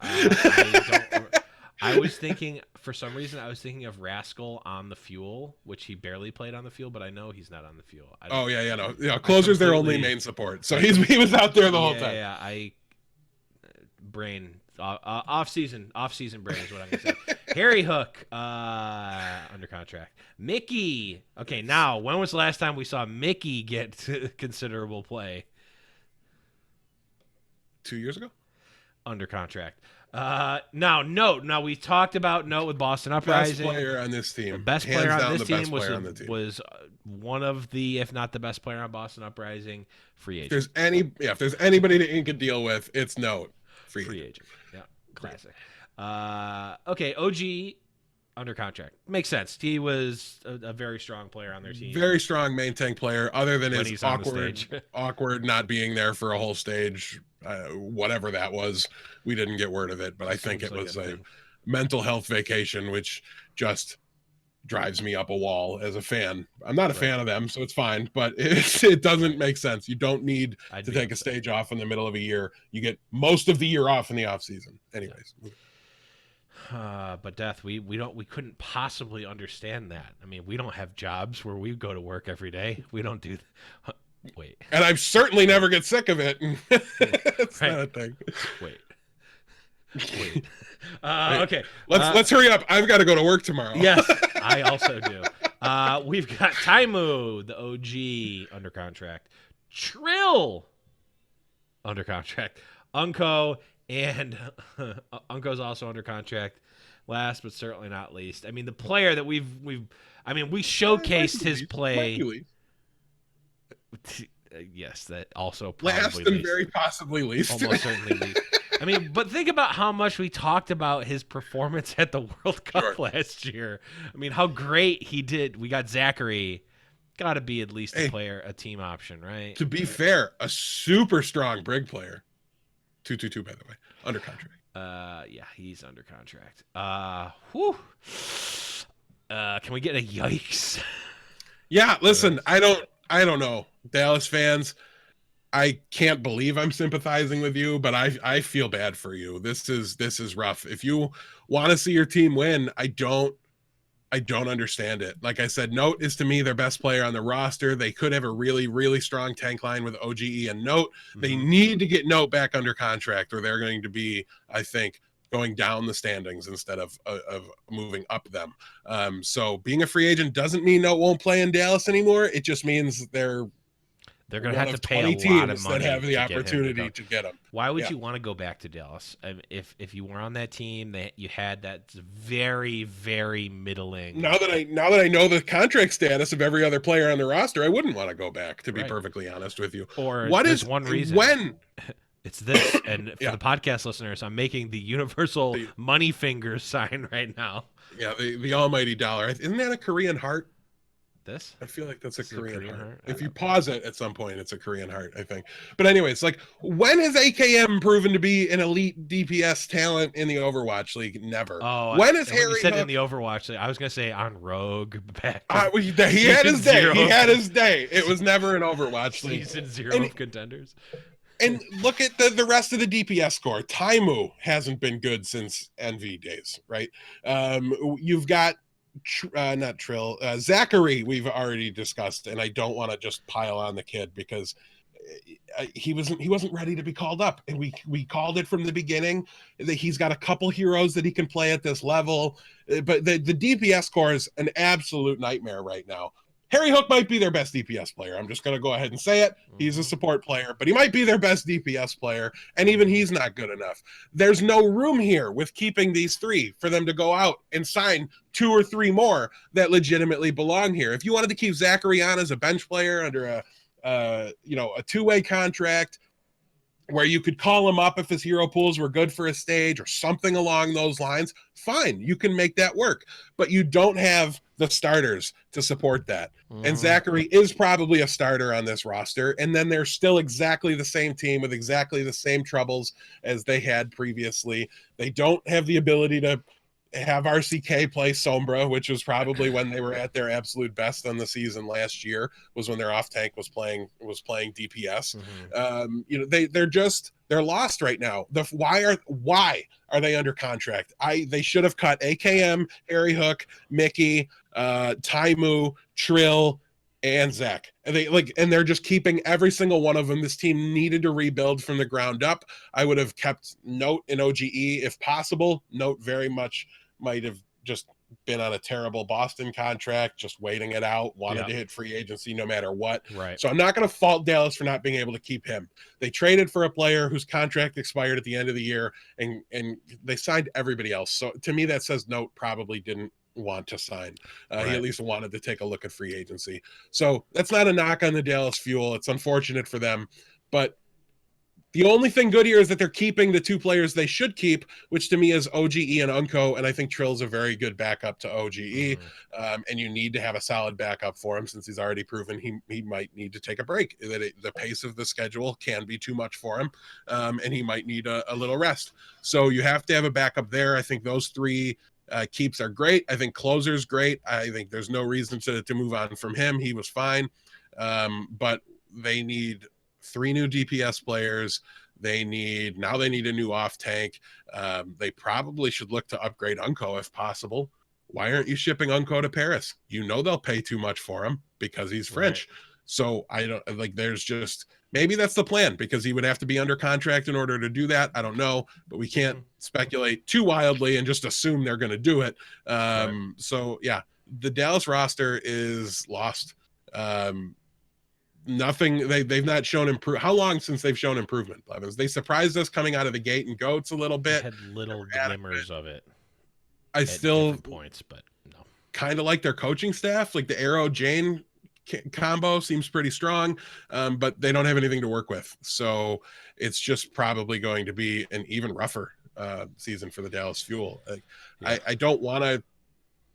S1: I was thinking, for some reason, I was thinking of Rascal on the Fuel, which he barely played on the Fuel, but I know he's not on the Fuel.
S3: Closer's their only main support, so he was out there the whole time.
S1: Yeah, brain off season brain is what I'm gonna say. Harry Hook under contract. Mickey. Okay, now when was the last time we saw Mickey get considerable play?
S3: 2 years ago.
S1: Under contract. Now we talked about Note with Boston Uprising.
S3: Best player on this team.
S1: The best player on this team was one of the, if not the best player on Boston Uprising, free agent.
S3: If there's anybody that you could deal with, it's Note.
S1: Free agent. Yeah, classic. Okay, OG under contract. Makes sense. He was a very strong player on their team.
S3: Very strong main tank player, other than his
S1: awkward
S3: not being there for a whole stage. Whatever that was, we didn't get word of it, but I think it was a mental health vacation, which just drives me up a wall as a fan. I'm not a fan of them, so it's fine, but it doesn't make sense. You don't need to take a stage off in the middle of a year. You get most of the year off in the off season. Anyways.
S1: But Death, we couldn't possibly understand that. I mean, we don't have jobs where we go to work every day. We don't do wait.
S3: And I certainly never get sick of it. It's not a thing.
S1: Wait. Okay.
S3: Let's hurry up. I've got to go to work tomorrow.
S1: Yes, I also do. We've got Taimu, the OG, under contract. Trill under contract. Unco and Unco's also under contract. Last but certainly not least, I mean, the player that we showcased his play. Yes, that also probably
S3: last and very possibly least.
S1: Almost certainly least. I mean, but think about how much we talked about his performance at the World Cup last year. I mean, how great he did. We got Zachary. Got to be at least a team option, right?
S3: To be fair, a super strong Brig player. 222, by the way, under contract.
S1: Yeah, he's under contract. Can we get a yikes?
S3: Yeah, listen, I don't know. Dallas fans, I can't believe I'm sympathizing with you, but I feel bad for you. This is rough. If you want to see your team win, I don't understand it. Like I said, Note is to me their best player on the roster. They could have a really, really strong tank line with OGE and Note. Mm-hmm. They need to get Note back under contract, or they're going to be, I think, going down the standings instead of moving up them. So being a free agent doesn't mean Note won't play in Dallas anymore. It just means they're
S1: going to have to pay a lot of money
S3: that have the opportunity to get him.
S1: Why would you want to go back to Dallas? If you were on that team, that you had that very, very middling.
S3: Now that I know the contract status of every other player on the roster, I wouldn't want to go back, to be perfectly honest with you.
S1: Or
S3: what is
S1: one reason?
S3: When?
S1: It's this, and for the podcast listeners, I'm making the universal money fingers sign right now.
S3: Yeah, the almighty dollar. Isn't that a Korean heart?
S1: This?
S3: I feel like that's a Korean heart. If you pause it at some point, it's a Korean heart, I think. But anyways, like, when has AKM proven to be an elite DPS talent in the Overwatch League? Never.
S1: Oh,
S3: when is Harry?
S1: You said in the Overwatch League, I was gonna say on Rogue back.
S3: He had his day. He had his day. It was never an Overwatch League.
S1: Season 0 of contenders.
S3: And look at the rest of the DPS score. Taimu hasn't been good since NV days, right? You've got not Trill, Zachary. We've already discussed, and I don't want to just pile on the kid because he wasn't ready to be called up, and we called it from the beginning that he's got a couple heroes that he can play at this level, but the DPS score is an absolute nightmare right now. Harry Hook might be their best DPS player. I'm just going to go ahead and say it. He's a support player, but he might be their best DPS player, and even he's not good enough. There's no room here with keeping these three for them to go out and sign 2 or 3 more that legitimately belong here. If you wanted to keep Zachary on as a bench player under a 2-way contract where you could call him up if his hero pools were good for a stage or something along those lines, fine, you can make that work. But you don't have the starters to support that. And Zachary is probably a starter on this roster. And then they're still exactly the same team with exactly the same troubles as they had previously. They don't have the ability to have RCK play Sombra, which was probably when they were at their absolute best on the season last year, was when their off tank was playing DPS. They're lost right now. Why are they under contract? They should have cut AKM, Harry Hook, Mickey, Taimu, Trill, and Zach. And they're just keeping every single one of them. This team needed to rebuild from the ground up. I would have kept Note in OGE if possible. Note very much might have just been on a terrible Boston contract, just waiting it out, wanted to hit free agency no matter what.
S1: Right.
S3: So I'm not going to fault Dallas for not being able to keep him. They traded for a player whose contract expired at the end of the year, and they signed everybody else. So to me, that says Note probably didn't want to sign. He at least wanted to take a look at free agency. So that's not a knock on the Dallas Fuel. It's unfortunate for them, but the only thing good here is that they're keeping the 2 players they should keep, which to me is OGE and Unco. And I think Trill's a very good backup to OGE. And you need to have a solid backup for him since he's already proven he might need to take a break. The pace of the schedule can be too much for him. And he might need a little rest. So you have to have a backup there. I think those 3 keeps are great. I think Closer's great. I think there's no reason to move on from him. He was fine. But they need 3 new DPS players. They need a new off tank. They probably should look to upgrade Unco if possible. Why aren't you shipping Unco to Paris? You know they'll pay too much for him because he's French. Right. So I don't like. There's just maybe that's the plan because he would have to be under contract in order to do that. I don't know, but we can't speculate too wildly and just assume they're going to do it. So yeah, the Dallas roster is lost. Nothing. They've not shown improve. How long since they've shown improvement, Blevins? They surprised us coming out of the gate and goats a little bit.
S1: They had little glimmers of it.
S3: I still
S1: points, but no.
S3: Kind of like their coaching staff, like the Arrow Jane combo seems pretty strong, but they don't have anything to work with. So it's just probably going to be an even rougher season for the Dallas Fuel. I don't want to.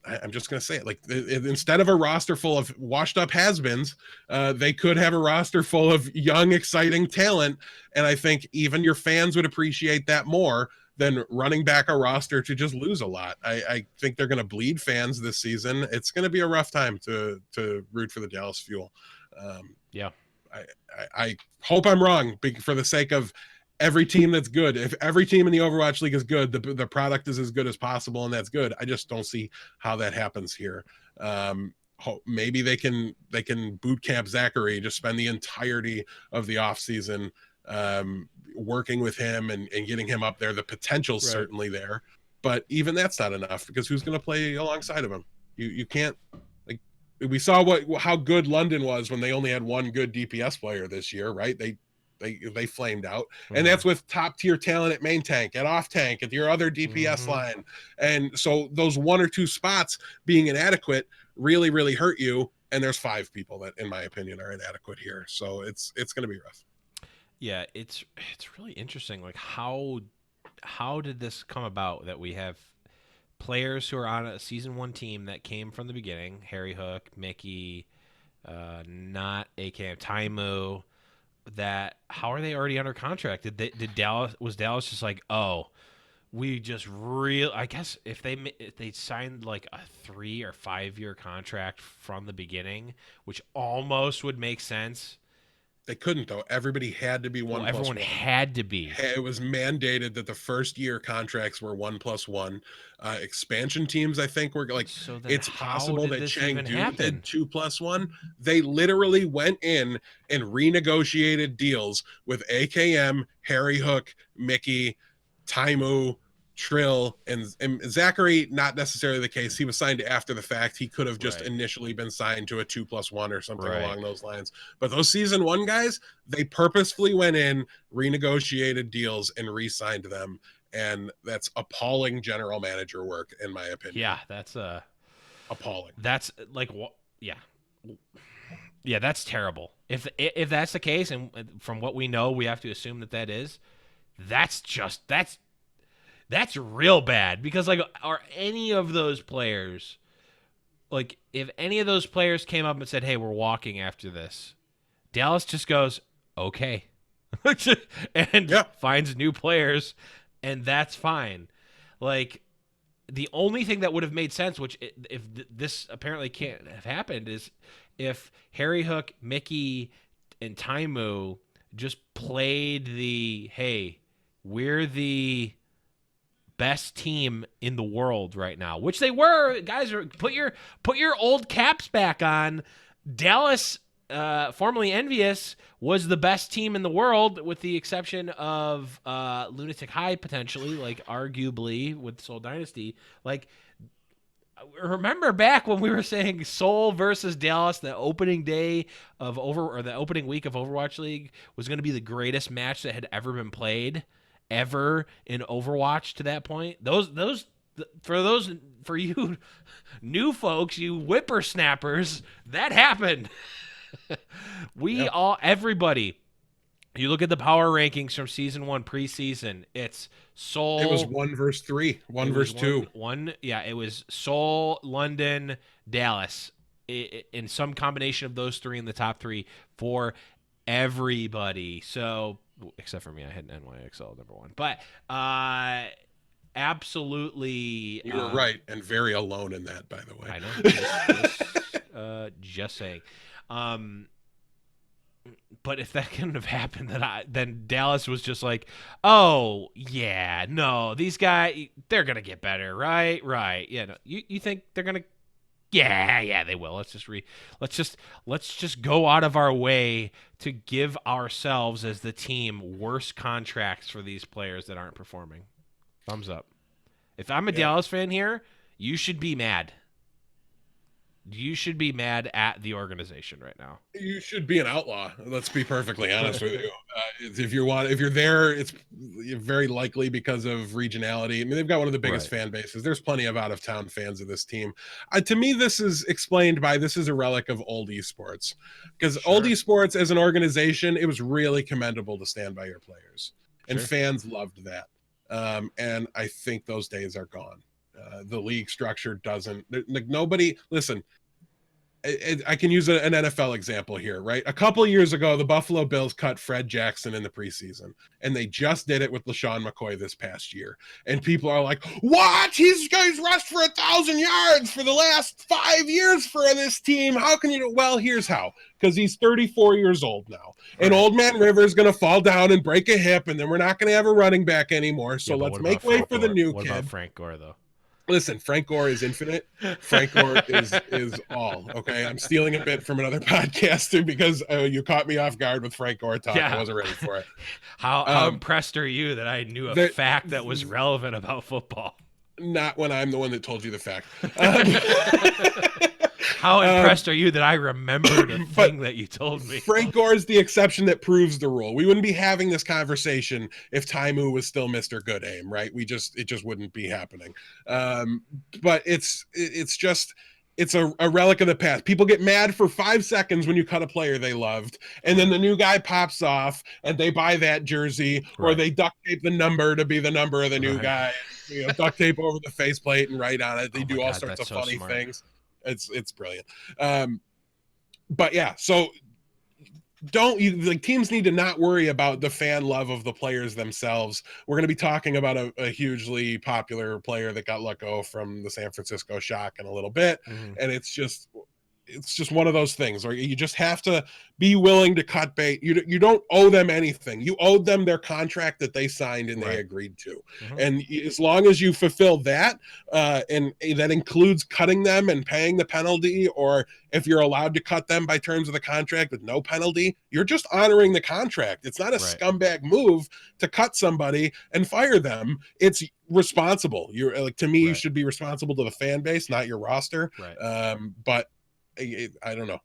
S3: I'm just going to say it. Like instead of a roster full of washed up has-beens, they could have a roster full of young, exciting talent. And I think even your fans would appreciate that more than running back a roster to just lose a lot. I think they're going to bleed fans this season. It's going to be a rough time to root for the Dallas Fuel. I hope I'm wrong for the sake of every team that's good. If every team in the Overwatch League is good, the product is as good as possible, and that's good. I just don't see how that happens here. Maybe they can boot camp Zachary, just spend the entirety of the off season working with him and getting him up there. The potential's certainly there, but even that's not enough because who's going to play alongside of him? You can't. Like we saw how good London was when they only had 1 good DPS player this year, right? They flamed out, and that's with top tier talent at main tank, at off tank, at your other DPS line. And so those 1 or 2 spots being inadequate really, really hurt you. And there's 5 people that, in my opinion, are inadequate here. So it's going to be rough.
S1: Yeah, it's really interesting. Like how did this come about that we have players who are on a season 1 team that came from the beginning? Harry Hook, Mickey, not AKM, Taimu. That how are they already under contract? Did Dallas just like, oh, we just I guess if they signed like a 3 or 5 year contract from the beginning, which almost would make sense.
S3: They couldn't though. Everybody had to be 1+1.
S1: Everyone had to be.
S3: It was mandated that the first year contracts were 1+1. Expansion teams, I think, were like. So it's possible that Chengdu did 2+1. They literally went in and renegotiated deals with AKM, Harry Hook, Mickey, Taimu, Trill, and Zachary, not necessarily the case. He was signed after the fact. He could have just
S1: Right.
S3: initially been signed to a 2+1 or something
S1: Right.
S3: along those lines. But those season one guys, they purposefully went in, renegotiated deals, and re-signed them. And that's appalling general manager work, in my opinion.
S1: Yeah,
S3: Appalling.
S1: that's like what. Yeah, yeah, that's terrible. If that's the case, and from what we know, we have to assume that is. That's real bad because like, are any of those players like, if any of those players came up and said, "Hey, we're walking after this," Dallas just goes, "Okay," and
S3: Yeah.
S1: finds new players, and that's fine. Like, the only thing that would have made sense, which if this apparently can't have happened, is if Harry Hook, Mickey, and Taimu just played the, "Hey, we're the best team in the world right now," which they were. Guys, put your old caps back on. Dallas, formerly Envious, was the best team in the world, with the exception of Lunatic High, potentially, like arguably with Soul Dynasty. Like, remember back when we were saying Seoul versus Dallas, the opening day of the opening week of Overwatch League was going to be the greatest match that had ever been played ever in Overwatch to that point. For you new folks, you whippersnappers, that happened. Everybody, you look at the power rankings from season 1 preseason, it's Seoul.
S3: It was 1 versus 3, 1 versus 2.
S1: Yeah, it was Seoul, London, Dallas, in some combination of those three in the top 3 for everybody. So, except for me, I had an NYXL number 1. But absolutely,
S3: You were right, and very alone in that, by the way.
S1: I know. Just saying. But if that couldn't have happened, then Dallas was just like, "Oh yeah, no, these guys, they're gonna get better, right? Right? Yeah, no, you think they're gonna? Yeah, they will. Let's just go out of our way to give ourselves as the team worse contracts for these players that aren't performing." Thumbs up. If I'm a Dallas fan here, you should be mad. You should be mad at the organization right now.
S3: You should be an outlaw. Let's be perfectly honest with you. If you're there, it's very likely because of regionality. I mean, they've got one of the biggest fan bases. There's plenty of out of town fans of this team. To me, this is explained by this is a relic of old esports, because old esports as an organization, it was really commendable to stand by your players, and fans loved that. And I think those days are gone. The league structure doesn't, like, nobody, listen, I can use an NFL example here, right? A couple of years ago, the Buffalo Bills cut Fred Jackson in the preseason, and they just did it with LaShawn McCoy this past year. And people are like, "What? He's rushed for 1,000 yards for the last 5 years for this team. How can you do?" Well, here's how. Because he's 34 years old now. And Old Man River is going to fall down and break a hip, and then we're not going to have a running back anymore. So let's make way for the new kid.
S1: What about Frank Gore, though?
S3: Listen, Frank Gore is infinite. Frank Gore is all. Okay, I'm stealing a bit from another podcaster because you caught me off guard with Frank Gore talk. I wasn't ready for it.
S1: How impressed are you that I knew a fact that was relevant about football?
S3: Not when I'm the one that told you the fact.
S1: How impressed are you that I remembered a thing that you told me?
S3: Frank Gore is the exception that proves the rule. We wouldn't be having this conversation if Taimu was still Mr. Good Aim, right? It just wouldn't be happening. But it's a relic of the past. People get mad for 5 seconds when you cut a player they loved, and then the new guy pops off and they buy that jersey, or they duct tape the number to be the number of the new guy, duct tape over the faceplate and write on it. They do all sorts of funny things. It's brilliant. But yeah, so teams need to not worry about the fan love of the players themselves. We're going to be talking about a hugely popular player that got let go from the San Francisco Shock in a little bit. And it's just, it's just one of those things where you just have to be willing to cut bait. You don't owe them anything. You owed them their contract that they signed and they agreed to. And as long as you fulfill that, and that includes cutting them and paying the penalty, or if you're allowed to cut them by terms of the contract with no penalty, you're just honoring the contract. It's not a scumbag move to cut somebody and fire them. It's responsible. You're like, to me, you should be responsible to the fan base, not your roster. But I don't know.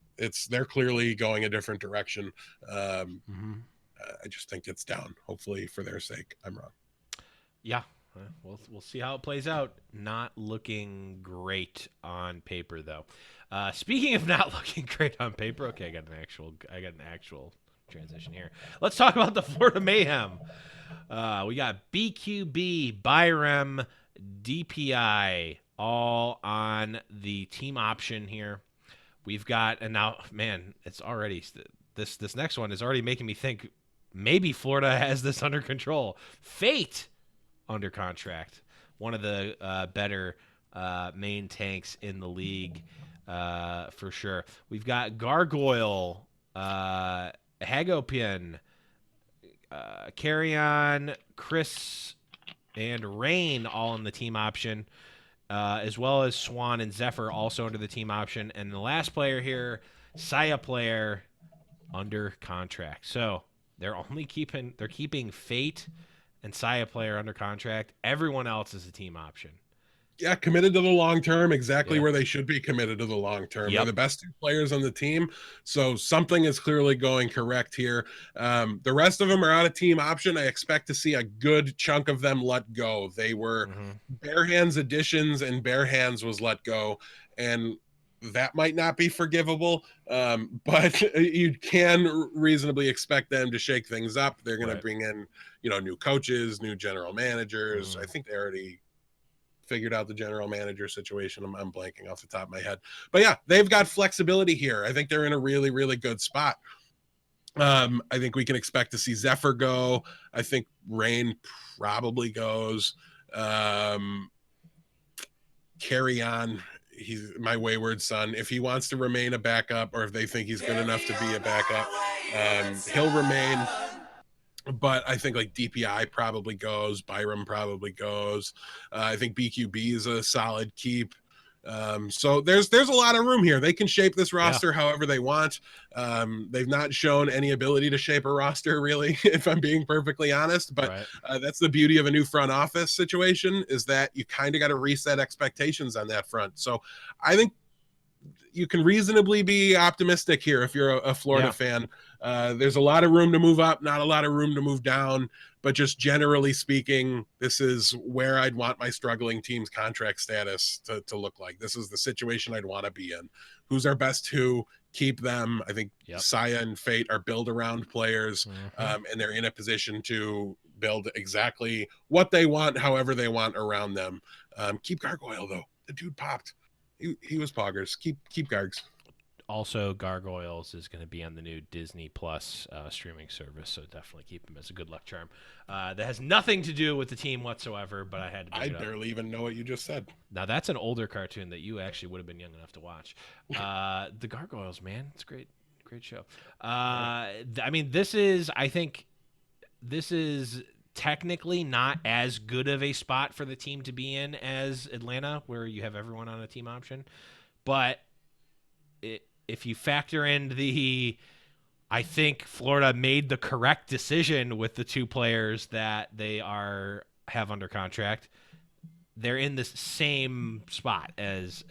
S3: They're clearly going a different direction. I just think it's down. Hopefully, for their sake, I'm wrong.
S1: Yeah, we'll see how it plays out. Not looking great on paper, though. Speaking of not looking great on paper, okay, I got an actual transition here. Let's talk about the Florida Mayhem. We got BQB, Byram, DPI, all on the team option here. We've got, and now, man, it's already, this next one is already making me think maybe Florida has this under control. Fate under contract. One of the better main tanks in the league, for sure. We've got Gargoyle, Hagopian, Carrion, Chris, and Rain all in the team option. As well as Swan and Zephyr also under the team option. And the last player here, Saya player, under contract. So they're keeping Fate and Saya player under contract. Everyone else is a team option.
S3: Yeah, committed to the long term, exactly where they should be committed to the long term. They're the best two players on the team, so something is clearly going correct here. The rest of them are out of team option. I expect to see a good chunk of them let go. They were bare hands additions, and bare hands was let go, and that might not be forgivable, but you can reasonably expect them to shake things up. They're going to bring in, new coaches, new general managers. I think they already figured out the general manager situation. I'm blanking off the top of my head, but yeah, they've got flexibility here. I think they're in a really, really good spot. I think we can expect to see Zephyr go. I think Rain probably goes. Carry on. He's my wayward son. If he wants to remain a backup, or if they think he's good enough to be a backup, he'll remain. But I think like DPI probably goes, Byram probably goes. I think BQB is a solid keep. So there's a lot of room here. They can shape this roster however they want. They've not shown any ability to shape a roster, really, if I'm being perfectly honest. But that's the beauty of a new front office situation, is that you kind of got to reset expectations on that front. So I think you can reasonably be optimistic here if you're a Florida fan. There's a lot of room to move up, not a lot of room to move down, but just generally speaking, this is where I'd want my struggling team's contract status to look like. This is the situation I'd want to be in. Who's our best two? Keep them. I think Saya and Fate are build around players, and they're in a position to build exactly what they want, however they want around them. Keep Gargoyle, though. The dude popped. He was poggers. Keep Gargs.
S1: Also, Gargoyles is going to be on the new Disney Plus streaming service, so definitely keep him as a good luck charm. That has nothing to do with the team whatsoever, but I had to bring it up.
S3: Barely even know what you just said.
S1: Now, that's an older cartoon that you actually would have been young enough to watch. The Gargoyles, man. It's great show. I mean, I think this is technically not as good of a spot for the team to be in as Atlanta, where you have everyone on a team option. But if you factor in I think Florida made the correct decision with the two players that they have under contract. They're in the same spot as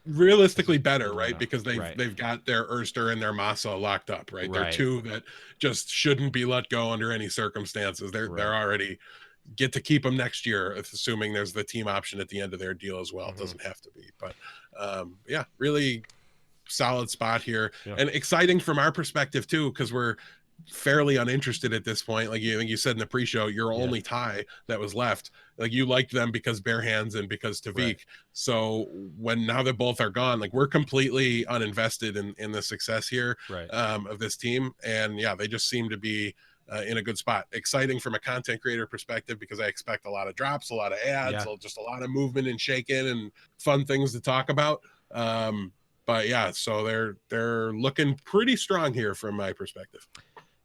S3: realistically better, right? Because they've got their Erster and their Massa locked up, right? They're two that just shouldn't be let go under any circumstances. They're already get to keep them next year, assuming there's the team option at the end of their deal as well. It doesn't have to be, but really solid spot here, and exciting from our perspective too, because we're fairly uninterested at this point. Like you said in the pre-show, your only tie that was left, like you liked them because bare hands and because Tavik. So now that both are gone, like we're completely uninvested in the success here of this team. And they just seem to be in a good spot. Exciting from a content creator perspective, because I expect a lot of drops, a lot of ads, just a lot of movement and shaking and fun things to talk about. But yeah, so they're looking pretty strong here from my perspective.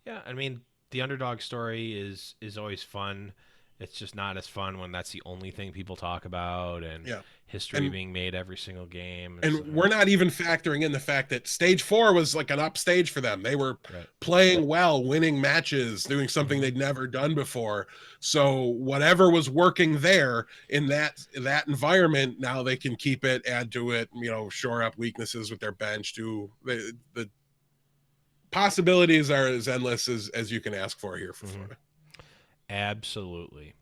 S1: Yeah, I mean, the underdog story is always fun. It's just not as fun when that's the only thing people talk about and
S3: Yeah.
S1: history
S3: And
S1: being made every single game and
S3: and
S1: stuff.
S3: we're not even factoring in the fact that stage 4 was like an up stage for them. They were
S1: Right.
S3: playing well, winning matches, doing something they'd never done before. So whatever was working there in that environment, now they can keep it, add to it, shore up weaknesses with their bench. Do the possibilities are as endless as you can ask for here for Florida.
S1: Absolutely.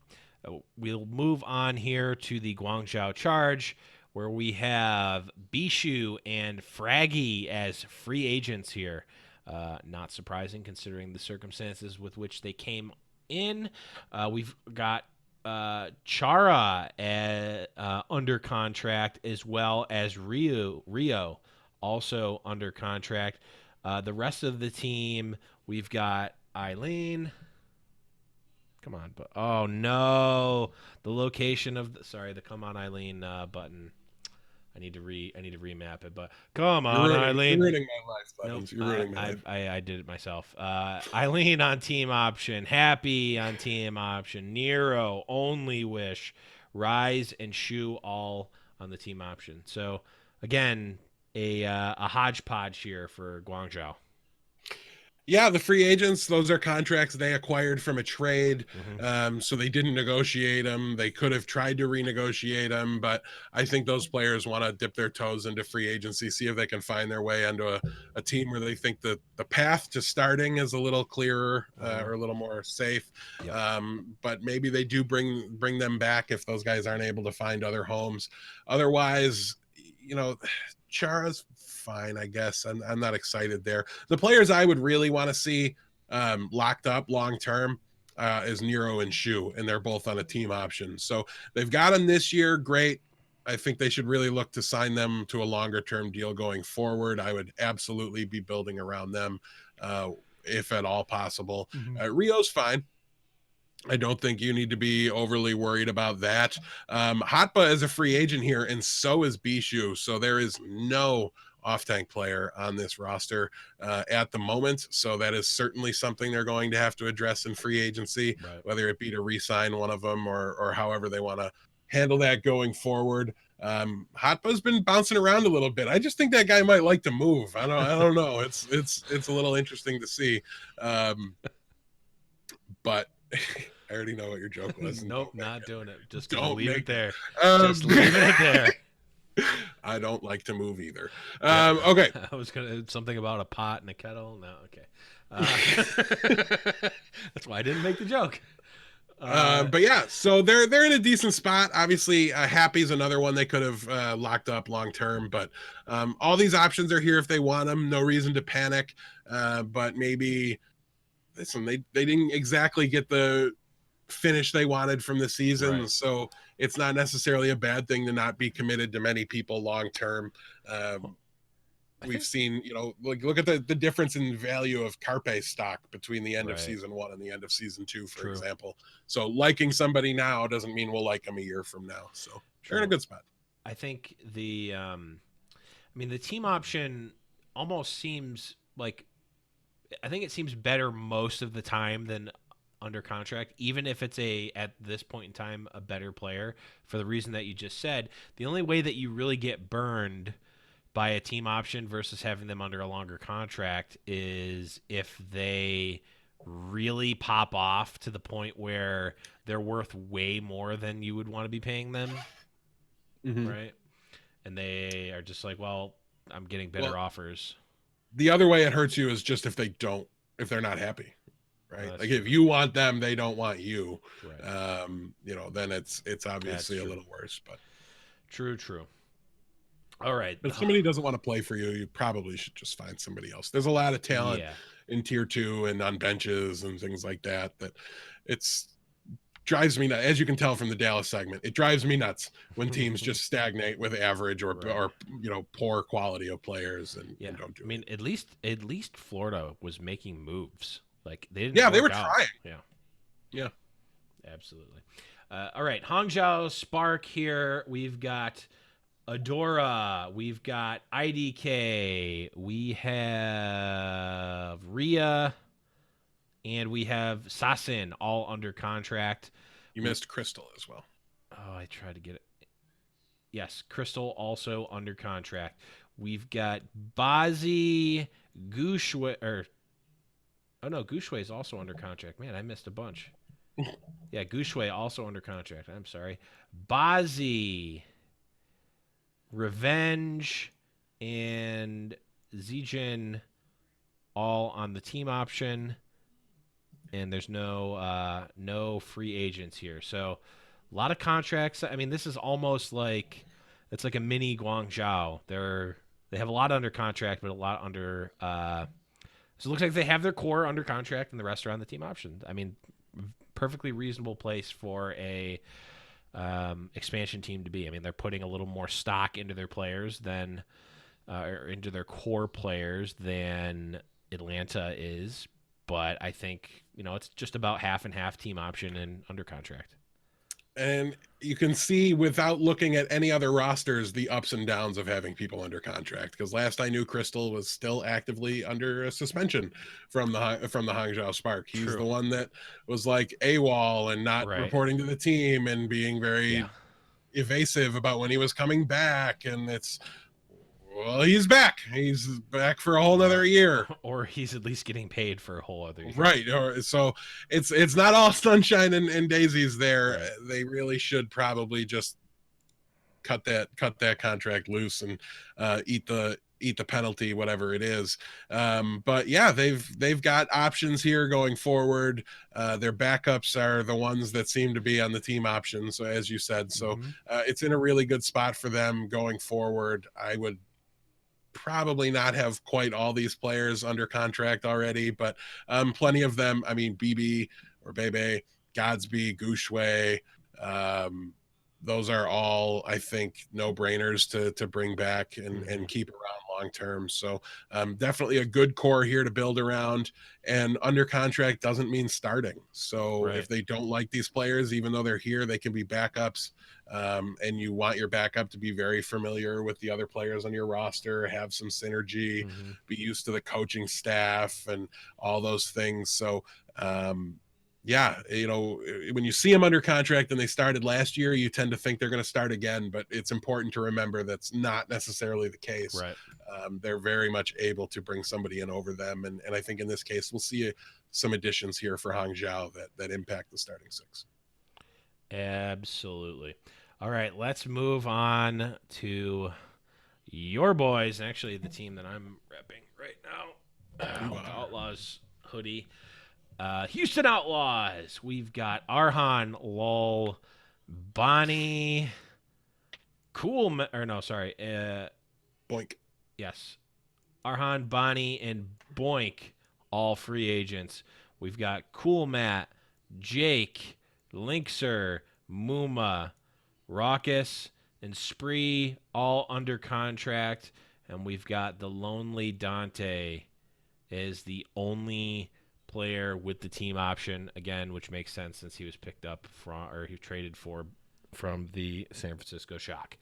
S1: We'll move on here to the Guangzhou Charge, where we have Bishu and Fraggy as free agents here. Not surprising considering the circumstances with which they came in. We've got Chara under contract, as well as Rio also under contract. The rest of the team, we've got Eileen. Come on, but oh no, the location of the come on Eileen button. I need to remap it, but come on
S3: You're
S1: Eileen.
S3: ruining my life,
S1: Nope,
S3: Buttons. You're ruining my life.
S1: I did it myself. Eileen on team option, Happy on team option, Nero, Only Wish, Rise, and Shu all on the team option. So again, a hodgepodge here for Guangzhou.
S3: Yeah, the free agents, those are contracts they acquired from a trade. So they didn't negotiate them. They could have tried to renegotiate them, but I think those players want to dip their toes into free agency, see if they can find their way into a team where they think that the path to starting is a little clearer or a little more safe.
S1: Yep.
S3: But maybe they do bring them back if those guys aren't able to find other homes. Otherwise, Chara's fine, I guess. I'm not excited there. The players I would really want to see locked up long term is Nero and Shu, and they're both on a team option. So they've got them this year. Great. I think they should really look to sign them to a longer term deal going forward. I would absolutely be building around them if at all possible. Rio's fine. I don't think you need to be overly worried about that. Hotba is a free agent here, and so is Bishu. So there is no off-tank player on this roster at the moment. So that is certainly something they're going to have to address in free agency, whether it be to re-sign one of them or however they want to handle that going forward. Hotba's been bouncing around a little bit. I just think that guy might like to move. I don't know. It's a little interesting to see. But I already know what your joke was.
S1: Nope, not doing it. Just
S3: don't
S1: leave it there.
S3: Just
S1: leaving it there.
S3: I don't like to move either. Okay.
S1: I was gonna something about a pot and a kettle. No, okay. That's why I didn't make the joke.
S3: But yeah, so they're in a decent spot. Obviously, Happy's another one they could have locked up long term, but all these options are here if they want them. No reason to panic. But maybe listen, they didn't exactly get the finish they wanted from the season, so it's not necessarily a bad thing to not be committed to many people long term. We've seen, look at the difference in value of Carpe stock between the end of season 1 and the end of season 2, for example. So liking somebody now doesn't mean we'll like them a year from now. So they're in a good spot.
S1: I think the team option almost seems like, I think it seems better most of the time than under contract, even if it's at this point in time a better player, for the reason that you just said. The only way that you really get burned by a team option versus having them under a longer contract is if they really pop off to the point where they're worth way more than you would want to be paying them, right? And they are just like, well, I'm getting better offers.
S3: The other way it hurts you is just if they're not happy. Right. Like if you want them, they don't want you. Then it's obviously a little worse. But
S1: true. All right.
S3: But if somebody doesn't want to play for you, you probably should just find somebody else. There's a lot of talent in tier 2 and on benches and things like that. Drives me nuts. As you can tell from the Dallas segment, it drives me nuts when teams just stagnate with average or poor quality of players and don't do it.
S1: At least Florida was making moves. Like they didn't.
S3: Yeah, they were
S1: out.
S3: trying. Yeah,
S1: absolutely. All right, Hangzhou Spark here. We've got Adora. We've got IDK. We have Rhea, and we have Sasin, all under contract.
S3: You missed Crystal as well.
S1: Oh, I tried to get it. Yes, Crystal also under contract. We've got Bazi, Gushue, or oh no, Gushue is also under contract. Man, I missed a bunch. Yeah, Gushue also under contract. I'm sorry. Bazi, Revenge, and Zijin all on the team option, and there's no free agents here. So a lot of contracts. I mean, this is almost like it's like a mini Guangzhou. They have a lot under contract, but a lot under. So it looks like they have their core under contract, and the rest are on the team option. I mean, perfectly reasonable place for a expansion team to be. I mean, they're putting a little more stock into their players than or into their core players than Atlanta is. But I think it's just about half and half team option and under contract.
S3: And you can see without looking at any other rosters the ups and downs of having people under contract. Because last I knew, Crystal was still actively under a suspension from the Hangzhou Spark. He's
S1: True.
S3: the one that was like AWOL and not
S1: Right.
S3: reporting to the team and being very
S1: Yeah.
S3: evasive about when he was coming back. And well, he's back. He's back for a whole nother year.
S1: Or he's at least getting paid for a whole other year.
S3: Right. So it's not all sunshine and daisies there.
S1: Right.
S3: They really should probably just cut that contract loose and eat the penalty, whatever it is. But yeah, they've got options here going forward. Their backups are the ones that seem to be on the team option. So as you said, so it's in a really good spot for them going forward. I would probably not have quite all these players under contract already, but plenty of them. I mean, BB or Bebe, Godsby, Gushue, those are all, I think, no-brainers to bring back and keep around long term. So definitely a good core here to build around. And under contract doesn't mean starting. So if they don't like these players, even though they're here, they can be backups. And you want your backup to be very familiar with the other players on your roster, have some synergy, be used to the coaching staff and all those things. So yeah, when you see them under contract and they started last year, you tend to think they're going to start again, but it's important to remember that's not necessarily the case.
S1: Right.
S3: They're very much able to bring somebody in over them. And I think in this case, we'll see some additions here for Hangzhou that impact the starting six.
S1: Absolutely. All right, let's move on to your boys. Actually, the team that I'm repping right now, Outlaws hoodie. Houston Outlaws. We've got Arhan, Lol, Bonnie, Boink. Yes. Arhan, Bonnie, and Boink, all free agents. We've got Cool Matt, Jake, Linkser, Muma, Raucus, and Spree, all under contract. And we've got the Lonely Dante is the only player with the team option, again, which makes sense since he was picked up he traded from the San Francisco Shock.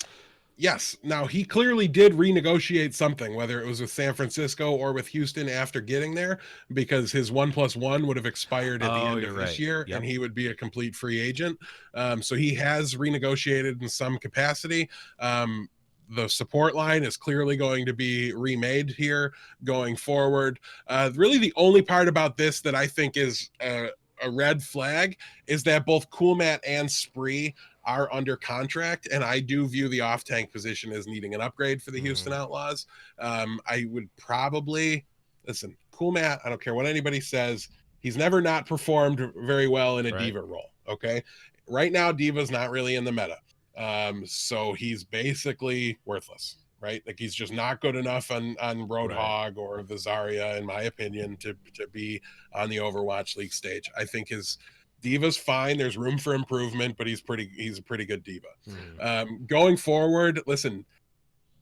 S3: Yes. Now, he clearly did renegotiate something, whether it was with San Francisco or with Houston after getting there, because his 1+1 would have expired at the end of this year, and he would be a complete free agent. So he has renegotiated in some capacity. The support line is clearly going to be remade here going forward. Really, the only part about this that I think is a red flag is that both Cool Matt and Spree are under contract, and I do view the off-tank position as needing an upgrade for the Houston Outlaws. I would probably listen. Cool Matt, I don't care what anybody says, he's never not performed very well in a diva role. Okay, right now Diva's not really in the meta. So he's basically worthless, right? Like he's just not good enough on Roadhog or the Zarya, in my opinion, to be on the Overwatch League stage. I think his Diva's fine. There's room for improvement, but he's a pretty good diva. Going forward, listen,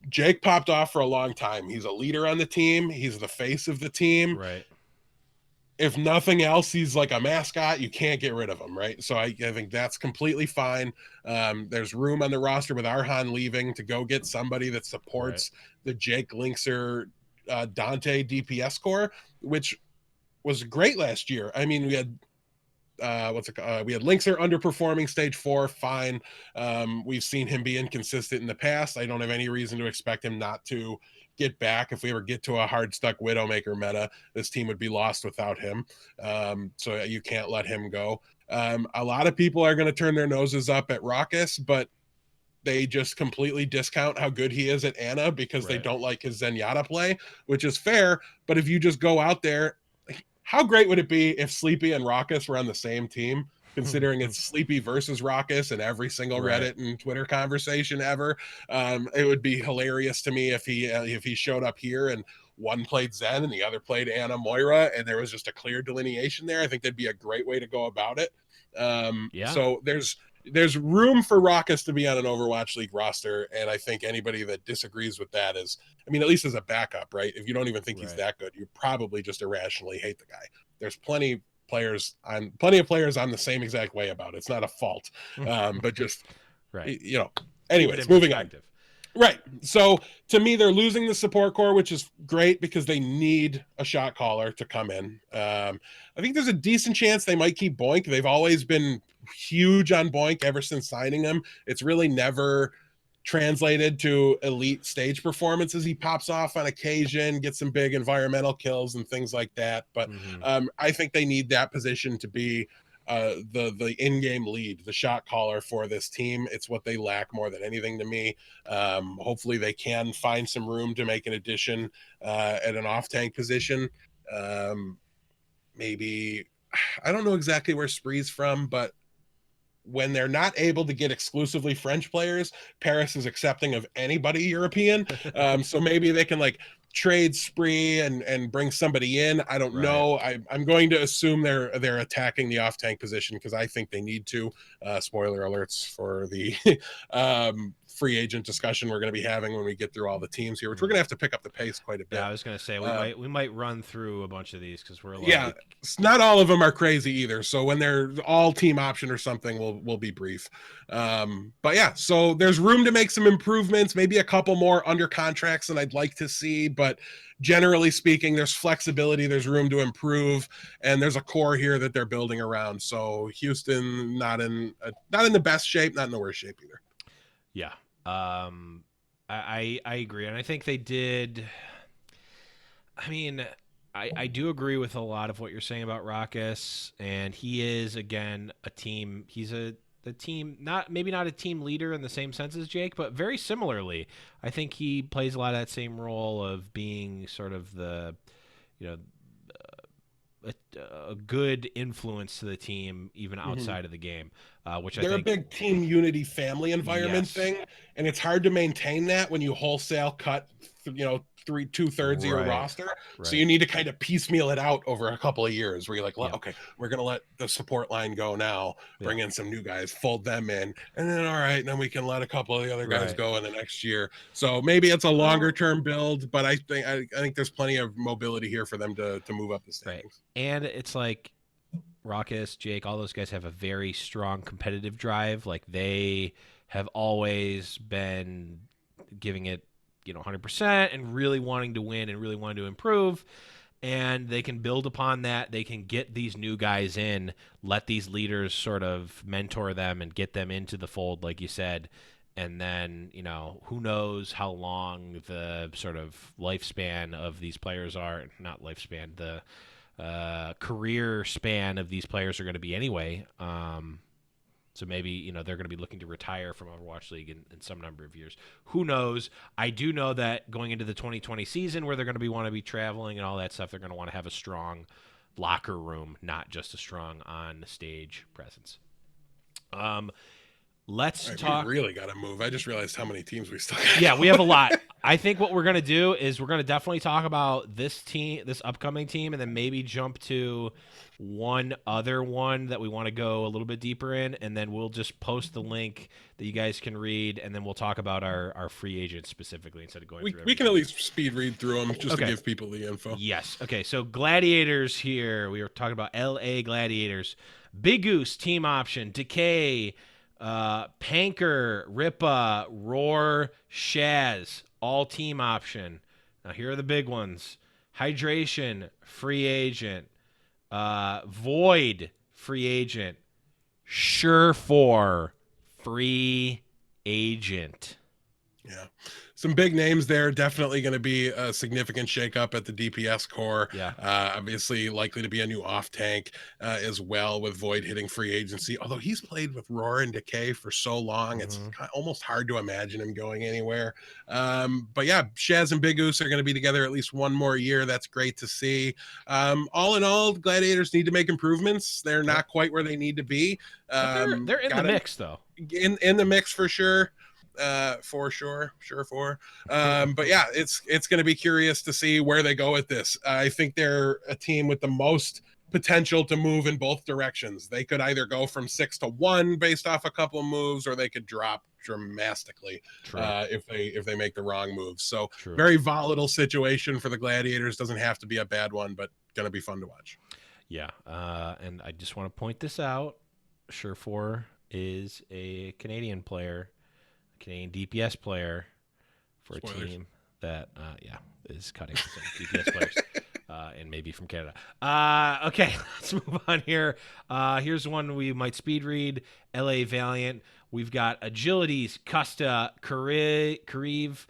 S3: Jake popped off for a long time. He's a leader on the team. He's the face of the team.
S1: Right.
S3: if nothing else, he's like a mascot. You can't get rid of him, right? So I think that's completely fine. There's room on the roster with Arhan leaving to go get somebody that
S1: Right.
S3: supports the Jake Linkser Dante DPS core, which was great last year. I mean, we had we had Linkser underperforming stage 4, fine. We've seen him be inconsistent in the past. I don't have any reason to expect him not to get back. If we ever get to a hard stuck Widowmaker meta, this team would be lost without him. So you can't let him go. A lot of people are going to turn their noses up at Raucus, but they just completely discount how good he is at Ana because they
S1: Right.
S3: don't like his Zenyatta play, which is fair. But if you just go out there, how great would it be if Sleepy and Raucus were on the same team? Considering it's Sleepy versus Raucus in every single
S1: Right.
S3: Reddit and Twitter conversation ever, it would be hilarious to me if he showed up here and one played Zen and the other played Ana Moira, and there was just a clear delineation there. I think that'd be a great way to go about it.
S1: Yeah.
S3: So there's room for Raucus to be on an Overwatch League roster, and I think anybody that disagrees with that is, I mean, at least as a backup, right? If you don't even think he's
S1: Right.
S3: that good, you probably just irrationally hate the guy. There's plenty of players I'm the same exact way about. It's not a fault, but just
S1: Right.
S3: you know.
S1: Keep it in
S3: Anyways, moving on.
S1: perspective.
S3: Right. So to me, they're losing the support core, which is great because they need a shot caller to come in. I think there's a decent chance they might keep Boink. They've always been huge on Boink ever since signing him. It's really never translated to elite stage performances. He pops off on occasion, gets some big environmental kills and things like that. But
S1: Mm-hmm.
S3: I think they need that position to be the in-game lead, the shot caller for this team. It's what they lack more than anything to me. Hopefully they can find some room to make an addition at an off-tank position. Maybe, I don't know exactly where Spree's from, but when they're not able to get exclusively French players, Paris is accepting of anybody European. So maybe they can like trade Spree and bring somebody in. I don't
S1: Right.
S3: know. I'm going to assume they're attacking the off tank position because I think they need to. Spoiler alerts for the free agent discussion we're going to be having when we get through all the teams here, which we're going to have to pick up the pace quite a bit.
S1: Yeah, I was gonna say
S3: Uh,
S1: we might run through a bunch of these because we're
S3: yeah,
S1: like,
S3: not all of them are crazy either. So when they're all team option or something, we'll be brief. But yeah, so there's room to make some improvements, maybe a couple more under contracts than I'd like to see, but generally speaking, there's flexibility, there's room to improve, and there's a core here that they're building around. So Houston not in the best shape, not in the worst shape either.
S1: yeah. I agree, and I think they did. I mean, I do agree with a lot of what you're saying about Raucus, and he is again a team. He's a team, not maybe not a team leader in the same sense as Jake, but very similarly. I think he plays a lot of that same role of being sort of the, you know, a good influence to the team even
S3: Mm-hmm.
S1: outside of the game, which I
S3: They're a
S1: think.
S3: big team unity family environment
S1: Yes.
S3: thing, and it's hard to maintain that when you wholesale cut, two-thirds of your
S1: Right.
S3: roster. So
S1: Right.
S3: you need to kind of piecemeal it out over a couple of years where you're like, well,
S1: Yep.
S3: okay, we're gonna let the support line go now,
S1: Yep.
S3: bring in some new guys, fold them in, and then all right, then we can let a couple of the other guys
S1: Right.
S3: go in the next year. So maybe it's a longer
S1: Well,
S3: term build, but I think there's plenty of mobility here for them to move up the
S1: right.
S3: standings.
S1: And it's like Raucus, Jake, all those guys have a very strong competitive drive. Like they have always been giving it, 100% and really wanting to win and really wanting to improve. And they can build upon that. They can get these new guys in, let these leaders sort of mentor them and get them into the fold, like you said. And then, who knows how long the sort of lifespan of these players are. Not lifespan, the career span of these players are going to be anyway. So maybe, they're going to be looking to retire from Overwatch League in some number of years. Who knows? I do know that going into the 2020 season where they're going to want to be traveling and all that stuff, they're going to want to have a strong locker room, not just a strong on stage presence. let's
S3: All right, we
S1: talk.
S3: really got to move. I just realized how many teams we still got.
S1: Yeah, we have a lot. I think what we're gonna do is we're gonna definitely talk about this team, this upcoming team, and then maybe jump to one other one that we want to go a little bit deeper in, and then we'll just post the link that you guys can read, and then we'll talk about our free agents specifically instead of going through.
S3: We can at least speed read through them just
S1: Okay.
S3: to give people the info.
S1: Yes. Okay. So Gladiators here. We were talking about L.A. Gladiators. Big Goose team option. Decay. Panker, Ripa, Roar, Shaz, all team option. Now here are the big ones: Hydration, free agent; Void, free agent; Sure4, free agent.
S3: Yeah. Some big names there. Definitely going to be a significant shakeup at the DPS core.
S1: Yeah.
S3: Obviously, likely to be a new off tank as well, with Void hitting free agency. Although he's played with Roar and Decay for so long, it's almost hard to imagine him going anywhere. But yeah, Shaz and Big Goose are going to be together at least one more year. That's great to see. All in all, Gladiators need to make improvements. They're not quite where they need to be.
S1: They're in the mix, though.
S3: In the mix for sure. For sure. But yeah, it's going to be curious to see where they go with this. I think they're a team with the most potential to move in both directions. They could either go from 6 to 1 based off a couple of moves, or they could drop dramatically if they make the wrong moves. So very volatile situation for the Gladiators. Doesn't have to be a bad one, but going to be fun to watch.
S1: Yeah. And I just want to point this out. Sure4 is a Canadian player. Canadian DPS player for a team that is cutting some DPS players and maybe from Canada. Okay, let's move on here. Here's one we might speed read. LA Valiant. We've got Agilities, Custa, Kariv,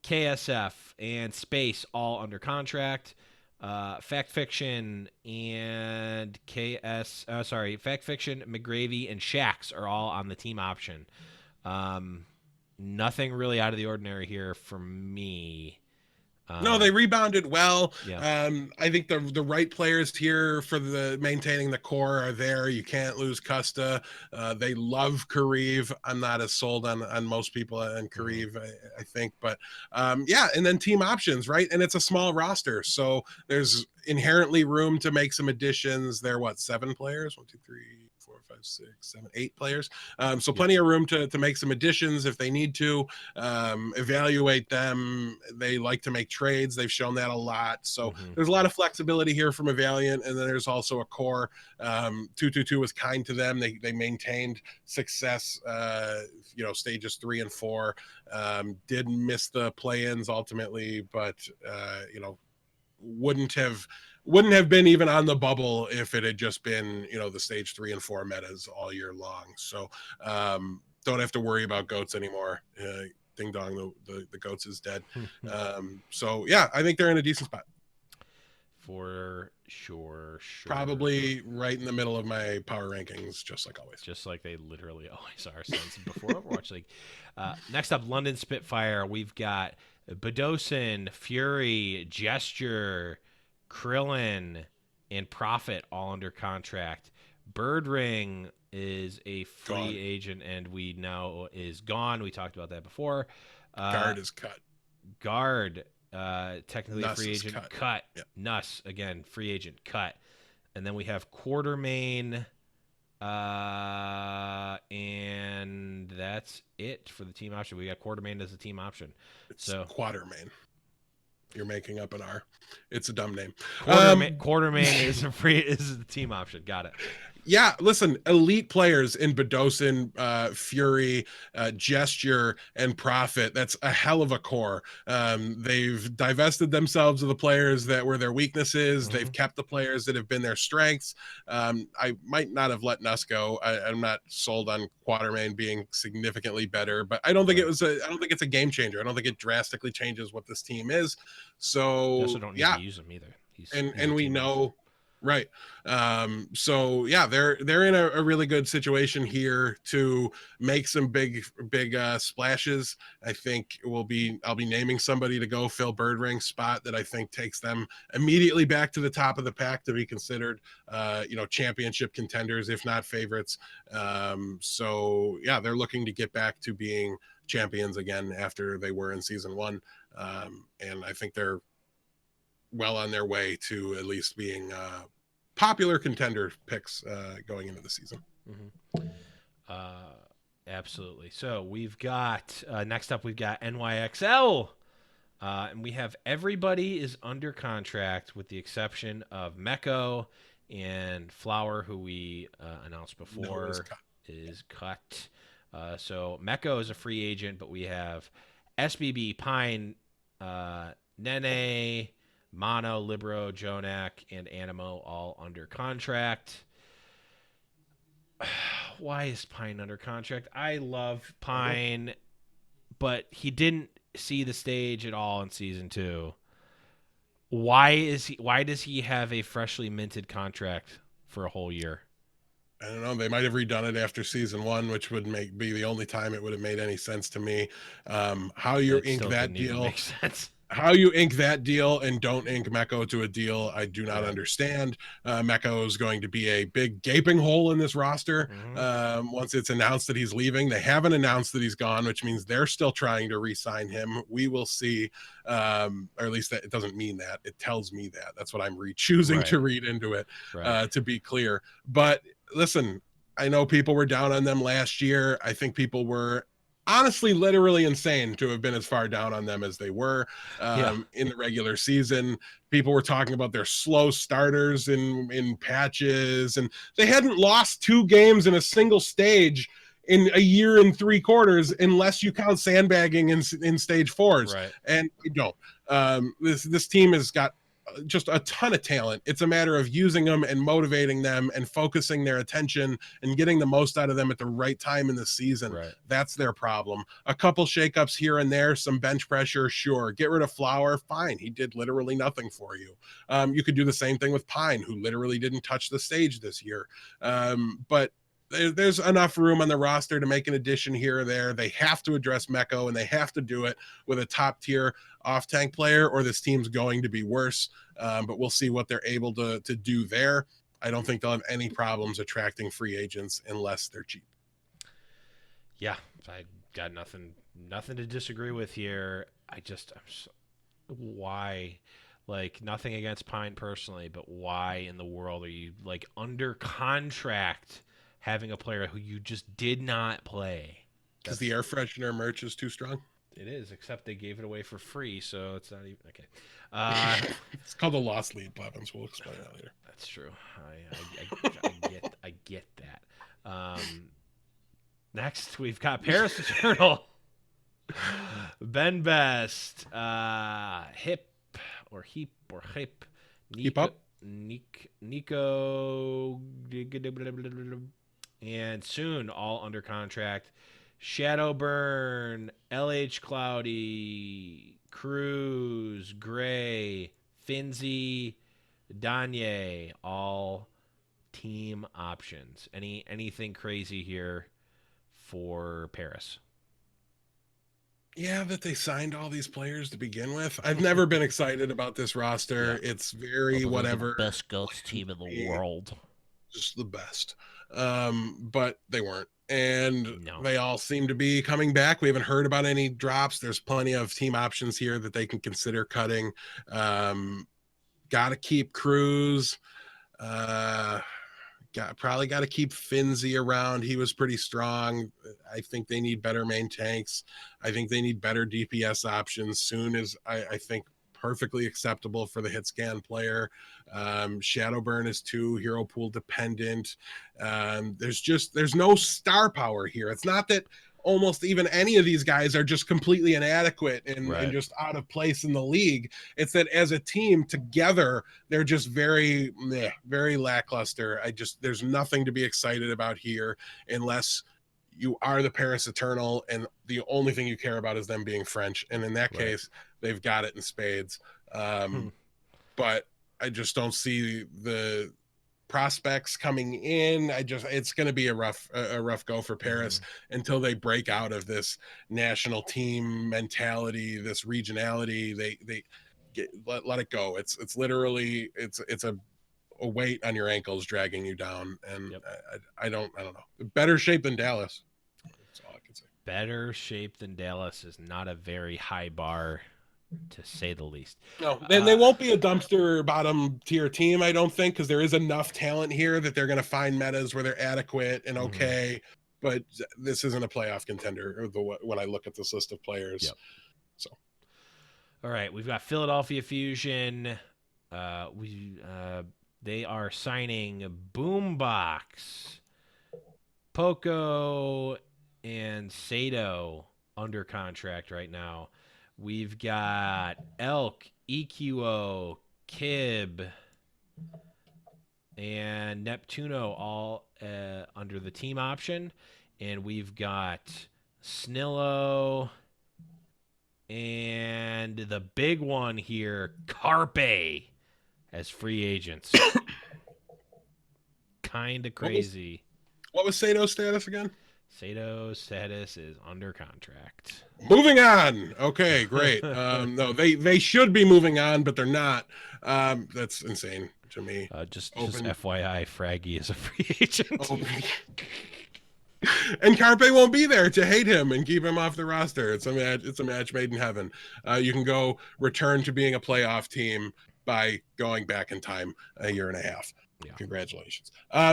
S1: KSF, and Space all under contract. Fact Fiction and Fact Fiction, McGravy, and Shax are all on the team option. Nothing really out of the ordinary here for me.
S3: No, they rebounded well.
S1: Yeah.
S3: I think the right players here for the maintaining the core are there. You can't lose Custa. They love Kariv. I'm not as sold on most people on Kariv, I think. But yeah, and then team options, right? And it's a small roster, so there's inherently room to make some additions. They're 7 players? 1, 2, 3, 4, 5, 6, 7, 8 players. So plenty of room to make some additions if they need to. Evaluate them. They like to make trades. They've shown that a lot. So there's a lot of flexibility here from a Valiant, and then there's also a core. 222 was kind to them. They maintained success. Stages 3 and 4. Did miss the play-ins ultimately, but wouldn't have been even on the bubble if it had just been the stage 3 and 4 metas all year long. So don't have to worry about goats anymore. Ding dong, the goats is dead. So yeah, I think they're in a decent spot
S1: for sure.
S3: Probably right in the middle of my power rankings, just like always,
S1: just like they literally always are since before Overwatch League. Next up, London Spitfire. We've got Bedosin, Fury, Gesture, Krillin, and Prophet all under contract. Birdring is a free agent, and we know is gone. We talked about that before.
S3: Guard is cut.
S1: Guard, technically
S3: Nuss
S1: free agent, cut.
S3: Yep.
S1: Nuss, again, free agent, cut. And then we have Quartermain, and that's it for the team option. We got Quartermain as a team option.
S3: It's Quatermain. You're making up an R. It's a dumb name.
S1: Quartermain is the team option. Got it.
S3: Yeah, listen, elite players in Bedosin, Fury, Gesture, and Prophet. That's a hell of a core. They've divested themselves of the players that were their weaknesses. They've kept the players that have been their strengths. I might not have let Nuss go. I'm not sold on Quatermain being significantly better, but I don't think I don't think it's a game changer. I don't think it drastically changes what this team is. So
S1: you also don't need to use him either.
S3: And we know. Right. So yeah, they're in a really good situation here to make some big splashes. I think I'll be naming somebody to go fill Birdring's spot that I think takes them immediately back to the top of the pack to be considered championship contenders, if not favorites. So yeah, they're looking to get back to being champions again after they were in season one. And I think they're well on their way to at least being popular contender picks going into the season.
S1: Mm-hmm. Absolutely. So we've got next up, we've got NYXL. And we have everybody is under contract with the exception of Meko and Flower, who we announced before is cut. So Meko is a free agent, but we have SBB, Pine, Nene, Mono, Libero, Jonak, and Animo all under contract. Why is Pine under contract? I love Pine, but he didn't see the stage at all in season 2. Why does he have a freshly minted contract for a whole year?
S3: I don't know. They might have redone it after season 1, which would be the only time it would have made any sense to me. How you ink that deal?
S1: Make sense.
S3: How you ink that deal and don't ink Meko to a deal, I do not understand. Meko is going to be a big gaping hole in this roster once it's announced that he's leaving. They haven't announced that he's gone, which means they're still trying to re-sign him. We will see, or at least that it doesn't mean that. It tells me that. That's what I'm choosing to read into it, to be clear. But listen, I know people were down on them last year. I think people were honestly literally insane to have been as far down on them as they were in the regular season. People were talking about their slow starters in patches, and they hadn't lost 2 games in a single stage in a year and 3 quarters, unless you count sandbagging in stage 4s. And we don't. This team has got just a ton of talent. It's a matter of using them and motivating them and focusing their attention and getting the most out of them at the right time in the season. That's their problem. A couple shakeups here and there, some bench pressure, sure. Get rid of Flower, fine. He did literally nothing for you. You could do the same thing with Pine, who literally didn't touch the stage this year. But there's enough room on the roster to make an addition here or there. They have to address Meko, and they have to do it with a top tier off tank player, or this team's going to be worse. But we'll see what they're able to do there. I don't think they'll have any problems attracting free agents unless they're cheap.
S1: Yeah, I got nothing to disagree with here. Why? Like, nothing against Pine personally, but why in the world are you like under contract having a player who you just did not play?
S3: Because the air freshener merch is too strong.
S1: It is, except they gave it away for free, so it's not even okay.
S3: It's called the Lost Lead, Blevins. We'll explain that later.
S1: That's true. I get that. Next, we've got Paris Eternal, Ben Best, Hip or Heap or Hip, Nico, and soon all under contract. Shadowburn, LH Cloudy, Cruz, Gray, Finzi, Danye, all team options. Anything crazy here for Paris?
S3: Yeah, that they signed all these players to begin with. I've never been excited about this roster. It's very whatever.
S4: The best goats team in the world.
S3: Just the best. But they weren't. And they all seem to be coming back. We haven't heard about any drops. There's plenty of team options here that they can consider cutting. Got to keep Cruz. Probably got to keep Finzi around. He was pretty strong. I think they need better main tanks. I think they need better DPS options. Soon as I think perfectly acceptable for the hit scan player. Shadowburn is too hero pool dependent. There's no star power here. It's not that almost even any of these guys are just completely inadequate and just out of place in the league. It's that as a team together, they're just very lackluster. There's nothing to be excited about here unless you are the Paris Eternal and the only thing you care about is them being French. And in that case, they've got it in spades. But just don't see the prospects coming in. It's going to be a rough go for Paris until they break out of this national team mentality, this regionality. They let it go. It's literally it's a weight on your ankles dragging you down, and I don't know. Better shape than Dallas. That's all I can say.
S1: Better shape than Dallas is not a very high bar, to say the least.
S3: No, then they won't be a dumpster bottom tier team, I don't think, because there is enough talent here that they're going to find metas where they're adequate and okay. But this isn't a playoff contender when I look at this list of players.
S1: Yep.
S3: So,
S1: all right, we've got Philadelphia Fusion. They are signing Boombox, Poco, and Sato under contract right now. We've got Elk, EQO, Kib, and Neptuno all under the team option. And we've got Snillo and the big one here, Carpe, as free agents. Kind of crazy.
S3: What was Sato's status again?
S1: Sato's status is under contract.
S3: Moving on. Okay, great. No, they should be moving on, but they're not. That's insane to me.
S1: Just FYI, Fraggy is a free agent.
S3: And Carpe won't be there to hate him and keep him off the roster. It's a match made in heaven. You can go return to being a playoff team by going back in time a year and a half. Yeah. Congratulations.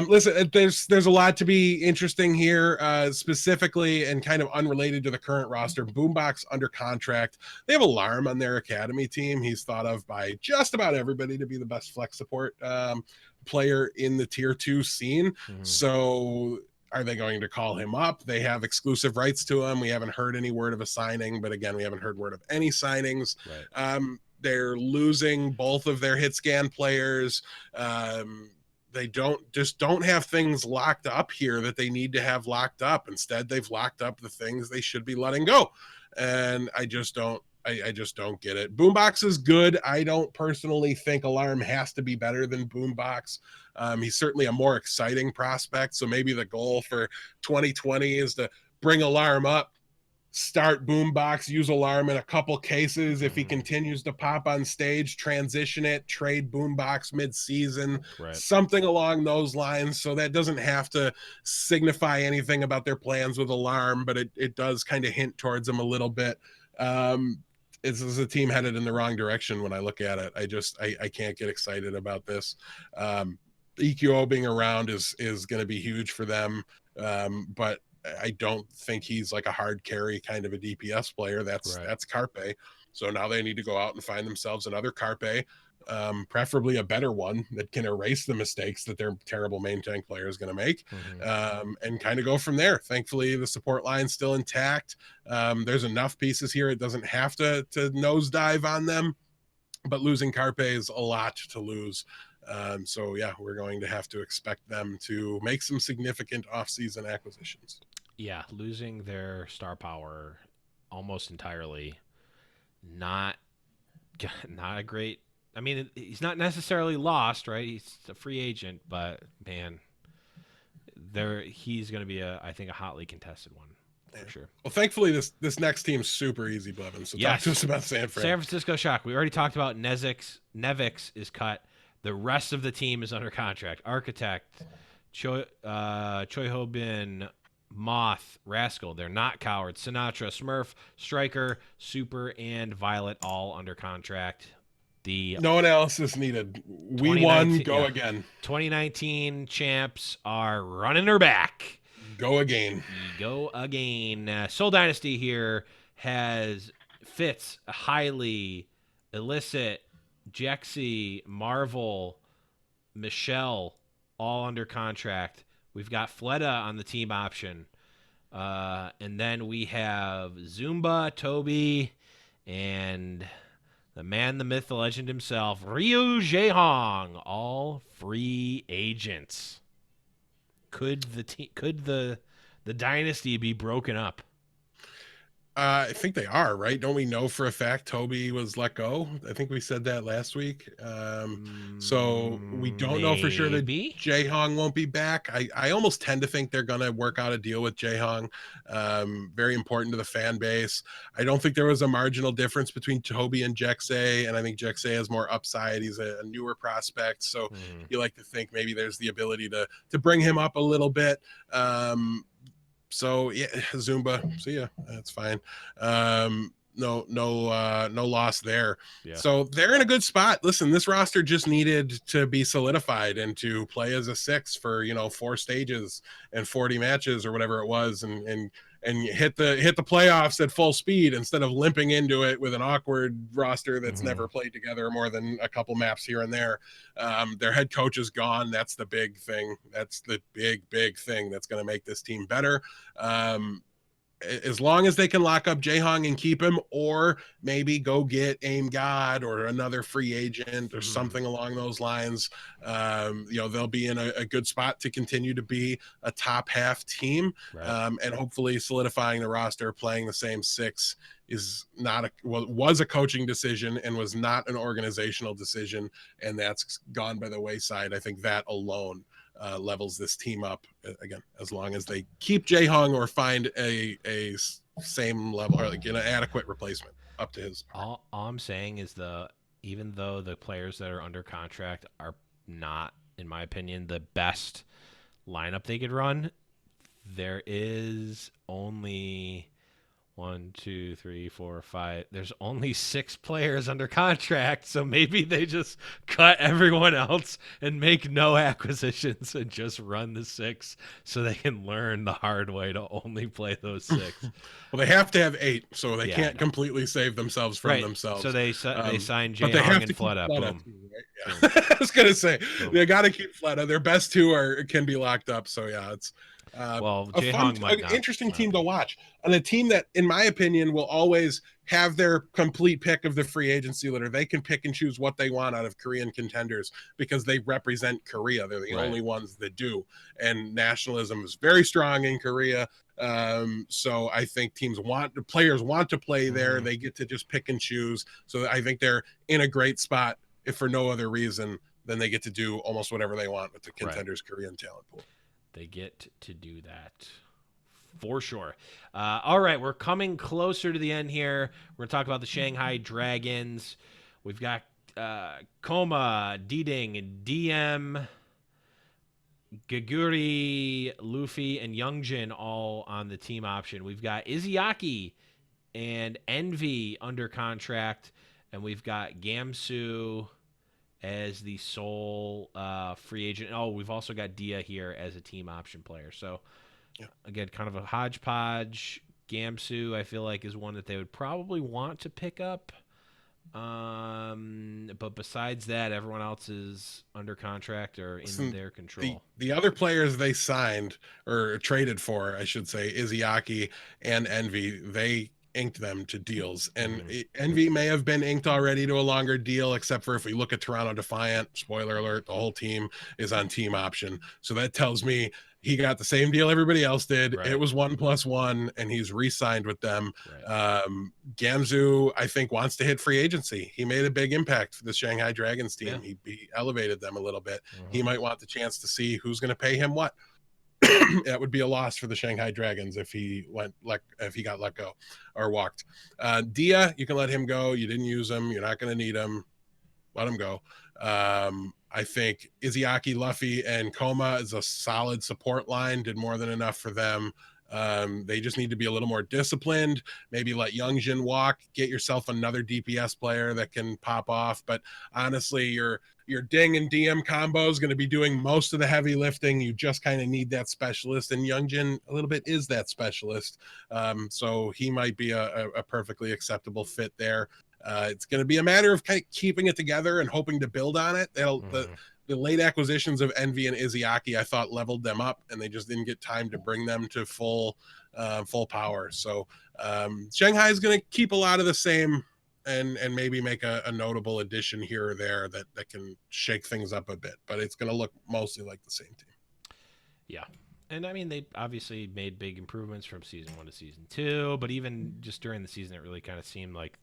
S3: Listen, there's a lot to be interesting here, specifically and kind of unrelated to the current roster. Boombox under contract. They have Alarm on their academy team. He's thought of by just about everybody to be the best flex support player in the tier 2 scene. So are they going to call him up? They have exclusive rights to him. We haven't heard any word of a signing, but again, we haven't heard word of any signings. Right. They're losing both of their hit scan players. They don't have things locked up here that they need to have locked up. Instead, they've locked up the things they should be letting go. And I just don't get it. Boombox is good. I don't personally think Alarm has to be better than Boombox. He's certainly a more exciting prospect. So maybe the goal for 2020 is to bring Alarm up, start Boombox, use Alarm in a couple cases. If he continues to pop on stage, transition it, trade Boombox mid-season, something along those lines. So that doesn't have to signify anything about their plans with Alarm, but it does kind of hint towards them a little bit. It's a team headed in the wrong direction when I look at it. I can't get excited about this. EQO being around is going to be huge for them, but I don't think he's like a hard carry kind of a DPS player. That's Carpe. So now they need to go out and find themselves another Carpe, preferably a better one that can erase the mistakes that their terrible main tank player is going to make, and kind of go from there. Thankfully, the support line's still intact. There's enough pieces here. It doesn't have to nosedive on them, but losing Carpe is a lot to lose. So yeah, we're going to have to expect them to make some significant off-season acquisitions.
S1: Yeah, losing their star power almost entirely, not a great. I mean, he's not necessarily lost, right? He's a free agent, but man, he's going to be I think a hotly contested one for sure.
S3: Well, thankfully this next team's super easy, Blevin. So talk to us about San Fran.
S1: San Francisco Shock. We already talked about Nevix is cut. The rest of the team is under contract. Architect, Choi Ho-bin, Moth, Rascal. They're not cowards. Sinatra, Smurf, Striker, Super, and Violet all under contract.
S3: No one else is needed. We won. Go again.
S1: 2019 champs are running her back.
S3: Go again.
S1: Soul Dynasty here fits highly illicit. Jexy, Marvel, Michelle, all under contract. We've got Fleta on the team option. And then we have Zumba, Toby, and the man, the myth, the legend himself, Ryu Jaehong, all free agents. Could the dynasty be broken up?
S3: I think they are, right? Don't we know for a fact Toby was let go? I think we said that last week. So we don't know for sure that
S1: Maybe.
S3: Jae Hong won't be back. I almost tend to think they're going to work out a deal with Jae Hong. Very important to the fan base. I don't think there was a marginal difference between Toby and Jexay, and I think Jexay has more upside. He's a newer prospect, so you like to think maybe there's the ability to bring him up a little bit. So yeah, Zumba, see ya. That's fine. No loss there.
S1: Yeah.
S3: So they're in a good spot. Listen, this roster just needed to be solidified and to play as a 6 for 4 stages and 40 matches or whatever it was, and hit the playoffs at full speed instead of limping into it with an awkward roster that's never played together more than a couple maps here and there. Their head coach is gone. That's the big thing. That's the big thing that's going to make this team better. As long as they can lock up Jae Hong and keep him, or maybe go get Aim God or another free agent or something along those lines, they'll be in a good spot to continue to be a top half team.
S1: Right.
S3: And hopefully solidifying the roster, playing the same 6 was a coaching decision and was not an organizational decision, and that's gone by the wayside. I think that alone levels this team up again, as long as they keep Jae Hong or find a same level or like an adequate replacement up to his.
S1: All I'm saying is even though the players that are under contract are not, in my opinion, the best lineup they could run, there is only 1, 2, 3, 4, 5. There's only 6 players under contract, so maybe they just cut everyone else and make no acquisitions and just run the 6 so they can learn the hard way to only play those 6.
S3: Well, they have to have 8, so they can't completely save themselves from themselves.
S1: So they signed
S3: Jae
S1: Hong and Fleta. Boom.
S3: Too, right? Yeah. I was gonna say they got to keep Fleta. Their best 2 can be locked up. So yeah, it's
S1: Jae Hong might not.
S3: Interesting team to watch, and a team that, in my opinion, will always have their complete pick of the free agency litter. They can pick and choose what they want out of Korean contenders because they represent Korea. They're the only ones that do, and nationalism is very strong in Korea. So I think players want to play there. They get to just pick and choose. So I think they're in a great spot, if for no other reason than they get to do almost whatever they want with the contenders Korean talent pool.
S1: They get to do that for sure. All right, we're coming closer to the end here. We're going to talk about the Shanghai Dragons. We've got Koma, Diding, DM, Gaguri, Luffy, and Youngjin all on the team option. We've got Izayaki and Envy under contract, and we've got Gamsu as the sole free agent. Oh, we've also got Dia here as a team option player. So, again, kind of a hodgepodge. Gamsu, I feel like, is one that they would probably want to pick up. But besides that, everyone else is under contract or in their control.
S3: The other players they signed or traded for, I should say, Izayaki and Envy, they inked them to deals, and Envy may have been inked already to a longer deal, except for if we look at Toronto Defiant, spoiler alert, the whole team is on team option. So that tells me he got the same deal everybody else did. It was 1+1, and he's re-signed with them. Gamzu, I think, wants to hit free agency. He made a big impact for the Shanghai Dragons team. He elevated them a little bit. He might want the chance to see who's going to pay him what. That would be a loss for the Shanghai Dragons if he got let go or walked. Dia, you can let him go. You didn't use him. You're not going to need him. Let him go. I think Izayaki, Luffy, and Koma is a solid support line. Did more than enough for them. They just need to be a little more disciplined. Maybe let Youngjin walk. Get yourself another DPS player that can pop off. But honestly, your Ding and DM combo is going to be doing most of the heavy lifting. You just kind of need that specialist, and Youngjin a little bit is that specialist. So he might be a perfectly acceptable fit there. It's going to be a matter of kind of keeping it together and hoping to build on it. The late acquisitions of Envy and Izayaki, I thought, leveled them up, and they just didn't get time to bring them to full power. So Shanghai is going to keep a lot of the same and maybe make a notable addition here or there that can shake things up a bit. But it's going to look mostly like the same team.
S1: Yeah. And I mean, they obviously made big improvements from season 1 to season 2, but even just during the season, it really kind of seemed like,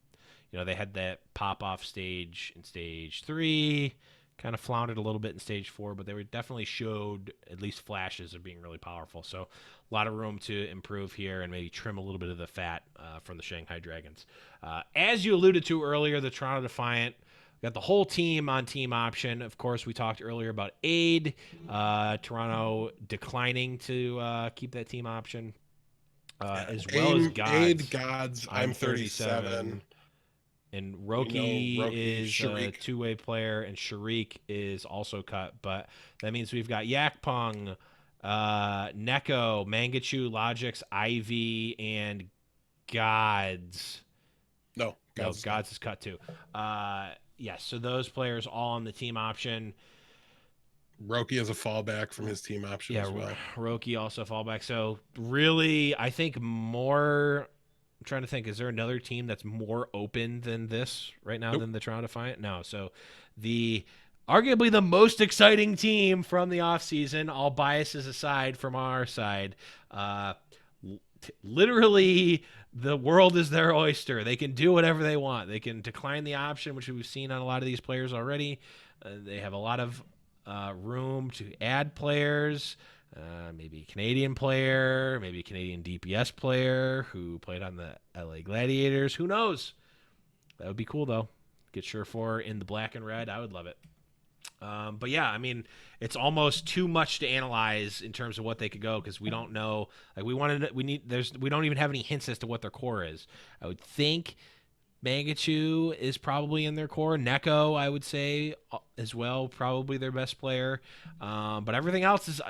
S1: they had that pop off stage in stage 3, kind of floundered a little bit in stage 4, but they were definitely showed at least flashes of being really powerful. So a lot of room to improve here and maybe trim a little bit of the fat from the Shanghai Dragons. As you alluded to earlier, the Toronto Defiant got the whole team on team option. Of course, we talked earlier about aid. Toronto declining to keep that team option, as well as Gods.
S3: Aid Gods. I'm 37.
S1: And Roki is
S3: Sharik.
S1: a two-way player, and Sharik is also cut. But that means we've got Yakpung, Neko, Mangachu, Logix, Ivy, and Gods.
S3: No,
S1: Gods is cut too. Yes, so those players all on the team option.
S3: Roki is a fallback from his team option as well.
S1: Roki also fallback. So really, I think more. I'm trying to think. Is there another team that's more open than this right now than the Toronto Defiant? No. So arguably the most exciting team from the offseason, all biases aside from our side, literally the world is their oyster. They can do whatever they want. They can decline the option, which we've seen on a lot of these players already. They have a lot of room to add players. Maybe a Canadian player, maybe a Canadian DPS player who played on the LA Gladiators. Who knows? That would be cool, though. Get Surefour in the black and red. I would love it. But yeah, I mean, it's almost too much to analyze in terms of what they could go because we don't know. Like we don't even have any hints as to what their core is. I would think Mangachu is probably in their core. Neko, I would say, as well, probably their best player. But everything else is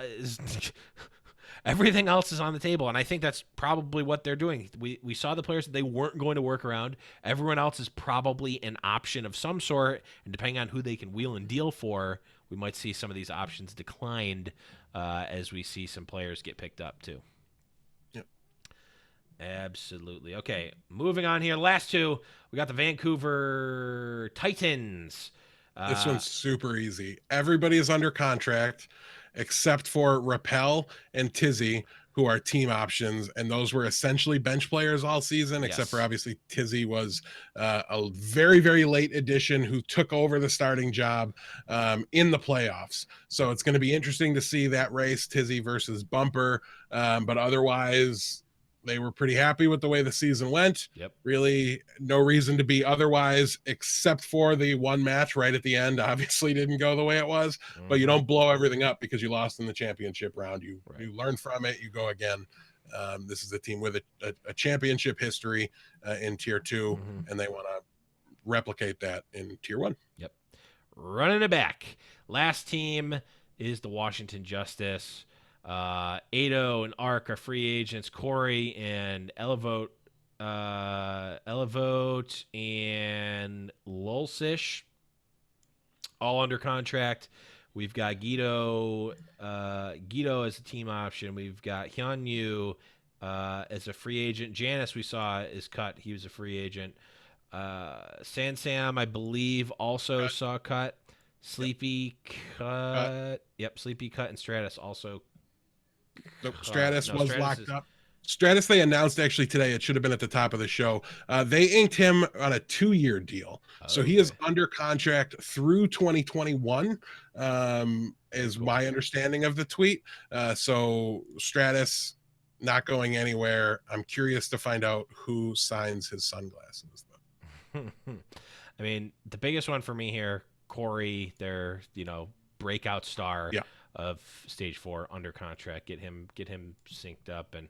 S1: everything else is on the table, and I think that's probably what they're doing. We saw the players that they weren't going to work around. Everyone else is probably an option of some sort, and depending on who they can wheel and deal for, we might see some of these options declined as we see some players get picked up too. Absolutely. Okay, moving on here. Last two, we got the Vancouver Titans.
S3: This one's super easy. Everybody is under contract except for Rappel and Tizzy, who are team options, and those were essentially bench players all season, except for obviously Tizzy was a very, very late addition who took over the starting job in the playoffs. So it's going to be interesting to see that race, Tizzy versus Bumper, but otherwise they were pretty happy with the way the season went.
S1: Yep.
S3: Really no reason to be otherwise, except for the one match right at the end. Obviously didn't go the way it was, but you don't blow everything up because you lost in the championship round. You learn from it. You go again. This is a team with a championship history in tier 2, and they want to replicate that in tier 1.
S1: Yep. Running it back. Last team is the Washington Justice. Ado and Arc are free agents. Corey and Elevote and Lulsish all under contract. We've got Guido as a team option. We've got Hyunyu as a free agent. Janice we saw is cut. He was a free agent. Sansam, I believe, also saw cut. Sleepy cut. Yep, Sleepy cut, and Stratus also.
S3: Stratus was locked up. Stratus, they announced actually today, it should have been at the top of the show. They inked him on a 2-year deal. So he is under contract through 2021, is my understanding of the tweet. So Stratus not going anywhere. I'm curious to find out who signs his sunglasses, though.
S1: I mean, the biggest one for me here, Corey, their breakout star of stage 4 under contract. Get him synced up, and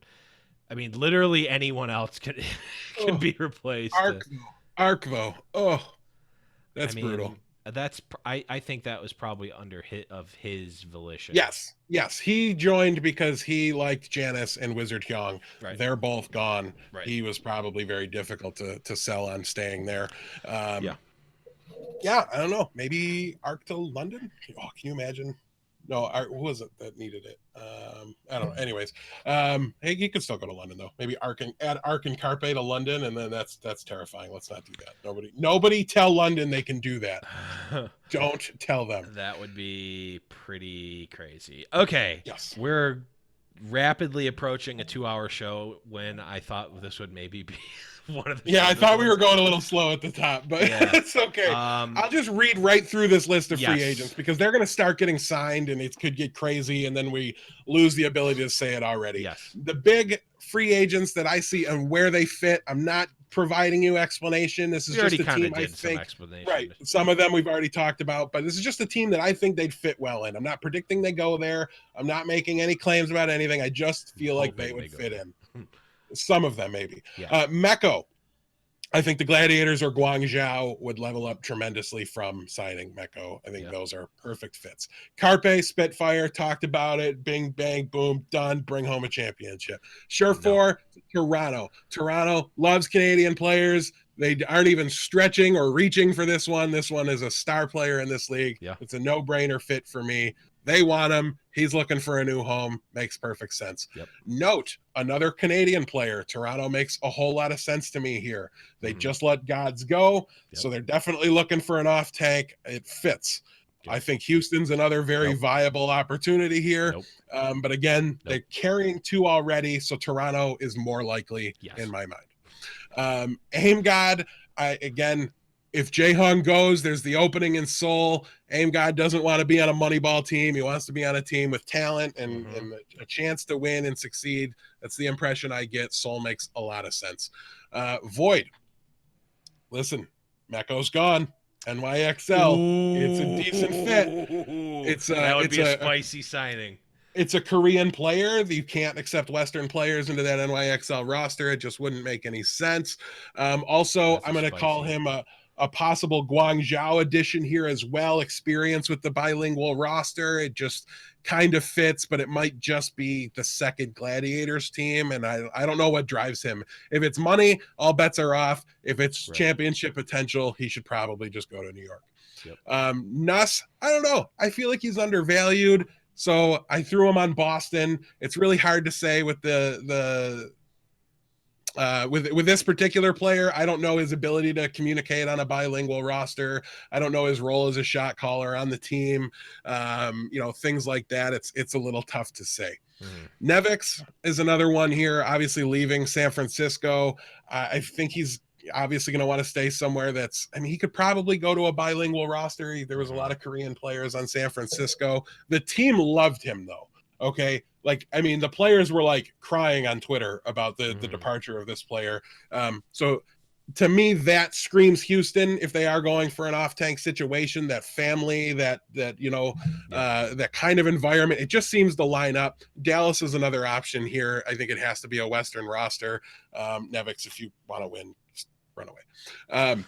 S1: I mean, literally anyone else can be replaced.
S3: Arc though. Oh, that's brutal.
S1: I think that was probably under his volition.
S3: Yes. He joined because he liked Janice and Wizard Hyung.
S1: Right.
S3: They're both gone.
S1: Right.
S3: He was probably very difficult to sell on staying there. Yeah, I don't know. Maybe Arc to London? Oh, can you imagine? No, who was it that needed it? I don't know. Anyways, hey, he could still go to London though. Maybe add Arc and Carpe to London, and then that's terrifying. Let's not do that. Nobody tell London they can do that. Don't tell them.
S1: That would be pretty crazy. Okay.
S3: Yes.
S1: We're rapidly approaching a 2-hour show when I thought this would maybe be one of the
S3: Yeah, I
S1: shortest
S3: thought we were
S1: ones.
S3: going a little slow at the top, but
S1: Yeah.
S3: it's okay. I'll just read right through this list of free
S1: Yes.
S3: agents because they're going to start getting signed and it could get crazy and then we lose the ability to say it already.
S1: Yes.
S3: The big free agents that I see and where they fit, I'm not providing you explanation. This is
S1: We already
S3: just a
S1: kind
S3: team
S1: of
S3: I
S1: did some
S3: think.
S1: explanation.
S3: Right. Some of them we've already talked about, but this is just a team that I think they'd fit well in. I'm not predicting they go there. I'm not making any claims about anything. I just feel like they would fit in. Some of them, maybe.
S1: Yeah.
S3: Mecco. I think the Gladiators or Guangzhou would level up tremendously from signing Mecco. I think those are perfect fits. Carpe, Spitfire, talked about it. Bing, bang, boom, done. Bring home a championship. Surefour, Toronto. Toronto loves Canadian players. They aren't even stretching or reaching for this one. This one is a star player in this league.
S1: Yeah.
S3: It's a no-brainer fit for me. They want him. He's looking for a new home. Makes perfect sense.
S1: Yep.
S3: Note, another Canadian player. Toronto makes a whole lot of sense to me here. They just let gods go. So they're definitely looking for an off tank. It fits. I think Houston's another very viable opportunity here. But again, they're carrying 2 already. So Toronto is more likely in my mind. Aim God, again, if Jae-Hung goes, there's the opening in Seoul. Aim God doesn't want to be on a Moneyball team. He wants to be on a team with talent and a chance to win and succeed. That's the impression I get. Seoul makes a lot of sense. Void. Listen, Mecco's gone. NYXL. It's a decent fit.
S1: That would be a spicy signing.
S3: It's a Korean player. You can't accept Western players into that NYXL roster. It just wouldn't make any sense. Also, I'm going to call him a possible Guangzhou addition here as well. Experience with the bilingual roster. It just kind of fits, but it might just be the second Gladiators team. And I don't know what drives him. If it's money, all bets are off. If it's championship potential, he should probably just go to New York. Nuss, I don't know. I feel like he's undervalued. So I threw him on Boston. It's really hard to say with with this particular player. I don't know his ability to communicate on a bilingual roster. I don't know his role as a shot caller on the team. Things like that. It's a little tough to say. Nevix is another one here, obviously leaving San Francisco. I think he's obviously going to want to stay somewhere he could probably go to a bilingual roster. There was a lot of Korean players on San Francisco. The team loved him though. Okay. The players were crying on Twitter about the departure of this player. So to me, that screams Houston. If they are going for an off-tank situation, that family, that kind of environment, it just seems to line up. Dallas is another option here. I think it has to be a Western roster. Nevix, if you want to win, just run away.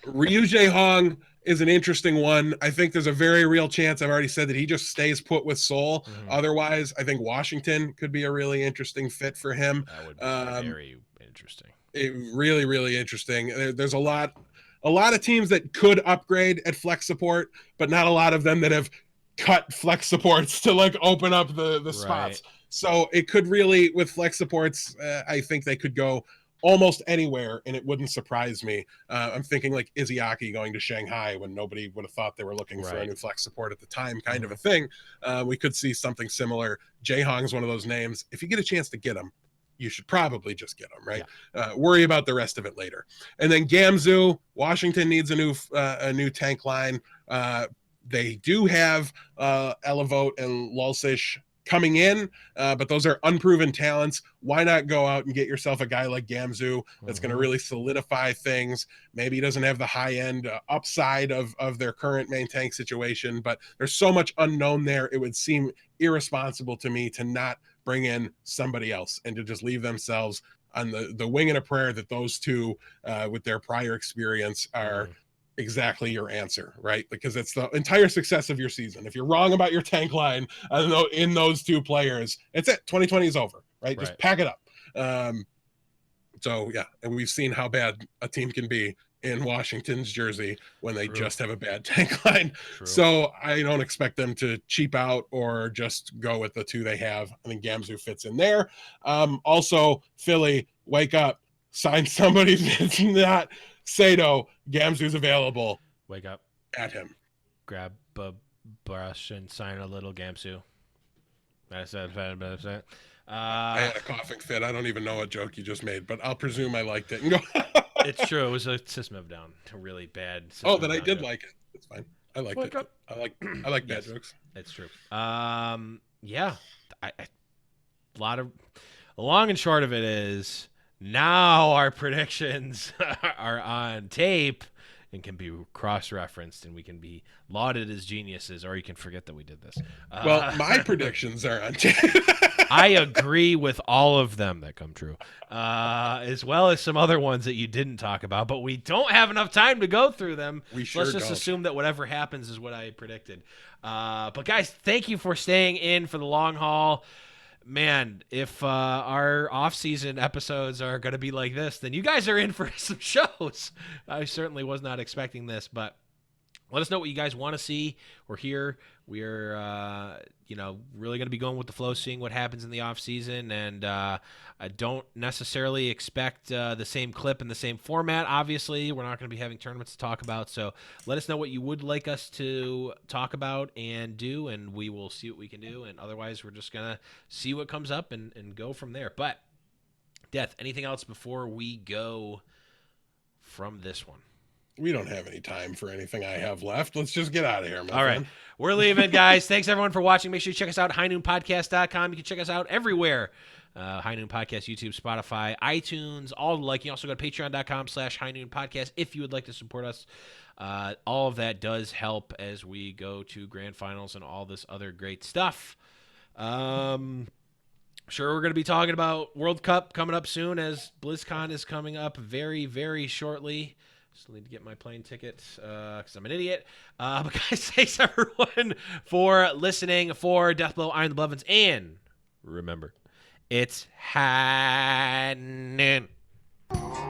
S3: Ryu Jae-Hong is an interesting one. I think there's a very real chance. I've already said that he just stays put with Seoul. Otherwise, I think Washington could be a really interesting fit for him.
S1: That would be very interesting.
S3: Really, really interesting. There's a lot of teams that could upgrade at flex support, but not a lot of them that have cut flex supports to open up the spots. So it could really, with flex supports, I think they could go almost anywhere, and it wouldn't surprise me. I'm thinking Izzyaki going to Shanghai when nobody would have thought they were looking for a new flex support at the time, kind of a thing. We could see something similar. Jae-Hong's one of those names. If you get a chance to get him, you should probably just get them, right? Worry about the rest of it later. And then Gamzu, Washington needs a new tank line. They do have Elevote and Lulsish coming in, but those are unproven talents. Why not go out and get yourself a guy like Gamzu that's going to really solidify things? Maybe he doesn't have the high end upside of their current main tank situation, but there's so much unknown there. It would seem irresponsible to me to not bring in somebody else and to just leave themselves on the wing and a prayer that those two with their prior experience are exactly your answer, right? Because it's the entire success of your season. If you're wrong about your tank line, I don't know, in those two players, it's it. 2020 is over, right? Just pack it up. So yeah, and we've seen how bad a team can be in Washington's jersey when they just have a bad tank line. So I don't expect them to cheap out or just go with the two they have. I think Gamzu fits in there. Also, Philly, wake up, sign somebody that's not Sato. Gamzu's available.
S1: Wake up.
S3: At him.
S1: Grab a brush and sign a little Gamzu.
S3: I had a coughing fit. I don't even know what joke you just made, but I'll presume I liked it. And go.
S1: It's true. It was a System of a Down, a really bad. System
S3: Oh,
S1: of
S3: that
S1: a
S3: I
S1: Down
S3: did
S1: joke.
S3: like it. It's fine. I liked
S1: Wake
S3: it.
S1: up.
S3: I like bad
S1: Yes.
S3: jokes.
S1: It's true. Yeah. Long and short of it is now our predictions are on tape and can be cross-referenced, and we can be lauded as geniuses, or you can forget that we did this.
S3: Well, my predictions are on tape.
S1: I agree with all of them that come true, as well as some other ones that you didn't talk about, but we don't have enough time to go through them.
S3: We
S1: So let's
S3: sure
S1: just
S3: don't.
S1: assume that whatever happens is what I predicted. But guys, thank you for staying in for the long haul. Man, if our off-season episodes are going to be like this, then you guys are in for some shows. I certainly was not expecting this, but let us know what you guys want to see or hear. We're, really going to be going with the flow, seeing what happens in the off season, and I don't necessarily expect the same clip and the same format. Obviously, we're not going to be having tournaments to talk about, so let us know what you would like us to talk about and do, and we will see what we can do. And otherwise, we're just going to see what comes up and go from there. But, Death, anything else before we go from this one?
S3: We don't have any time for anything I have left. Let's just get out of here,
S1: All
S3: friend.
S1: right. We're leaving, guys. Thanks, everyone, for watching. Make sure you check us out at highnoonpodcast.com. You can check us out everywhere. High Noon Podcast, YouTube, Spotify, iTunes, all the like. You can also go to patreon.com/highnoonpodcast if you would like to support us. All of that does help as we go to grand finals and all this other great stuff. Sure, we're going to be talking about World Cup coming up soon, as BlizzCon is coming up very, very shortly. Still need to get my plane ticket because I'm an idiot. But guys, thanks everyone for listening. For Deathblow, I'm the Blevins, and remember, it's high noon.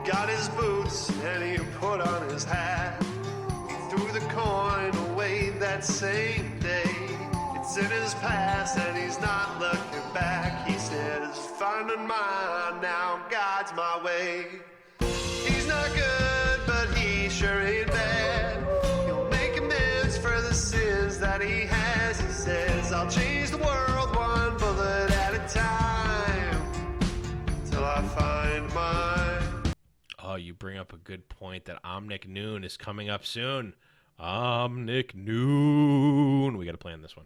S5: Got his boots and he put on his hat. He threw the coin away that same day. It's in his past and he's not looking back. He says, finding mine now, God's my way. He's not good, but he sure ain't bad. He'll make amends for the sins that he has. He says, I'll change the world one bullet at a time till I find mine.
S1: Oh, you bring up a good point that Omnic Noon is coming up soon. Omnic Noon. We got to plan this one.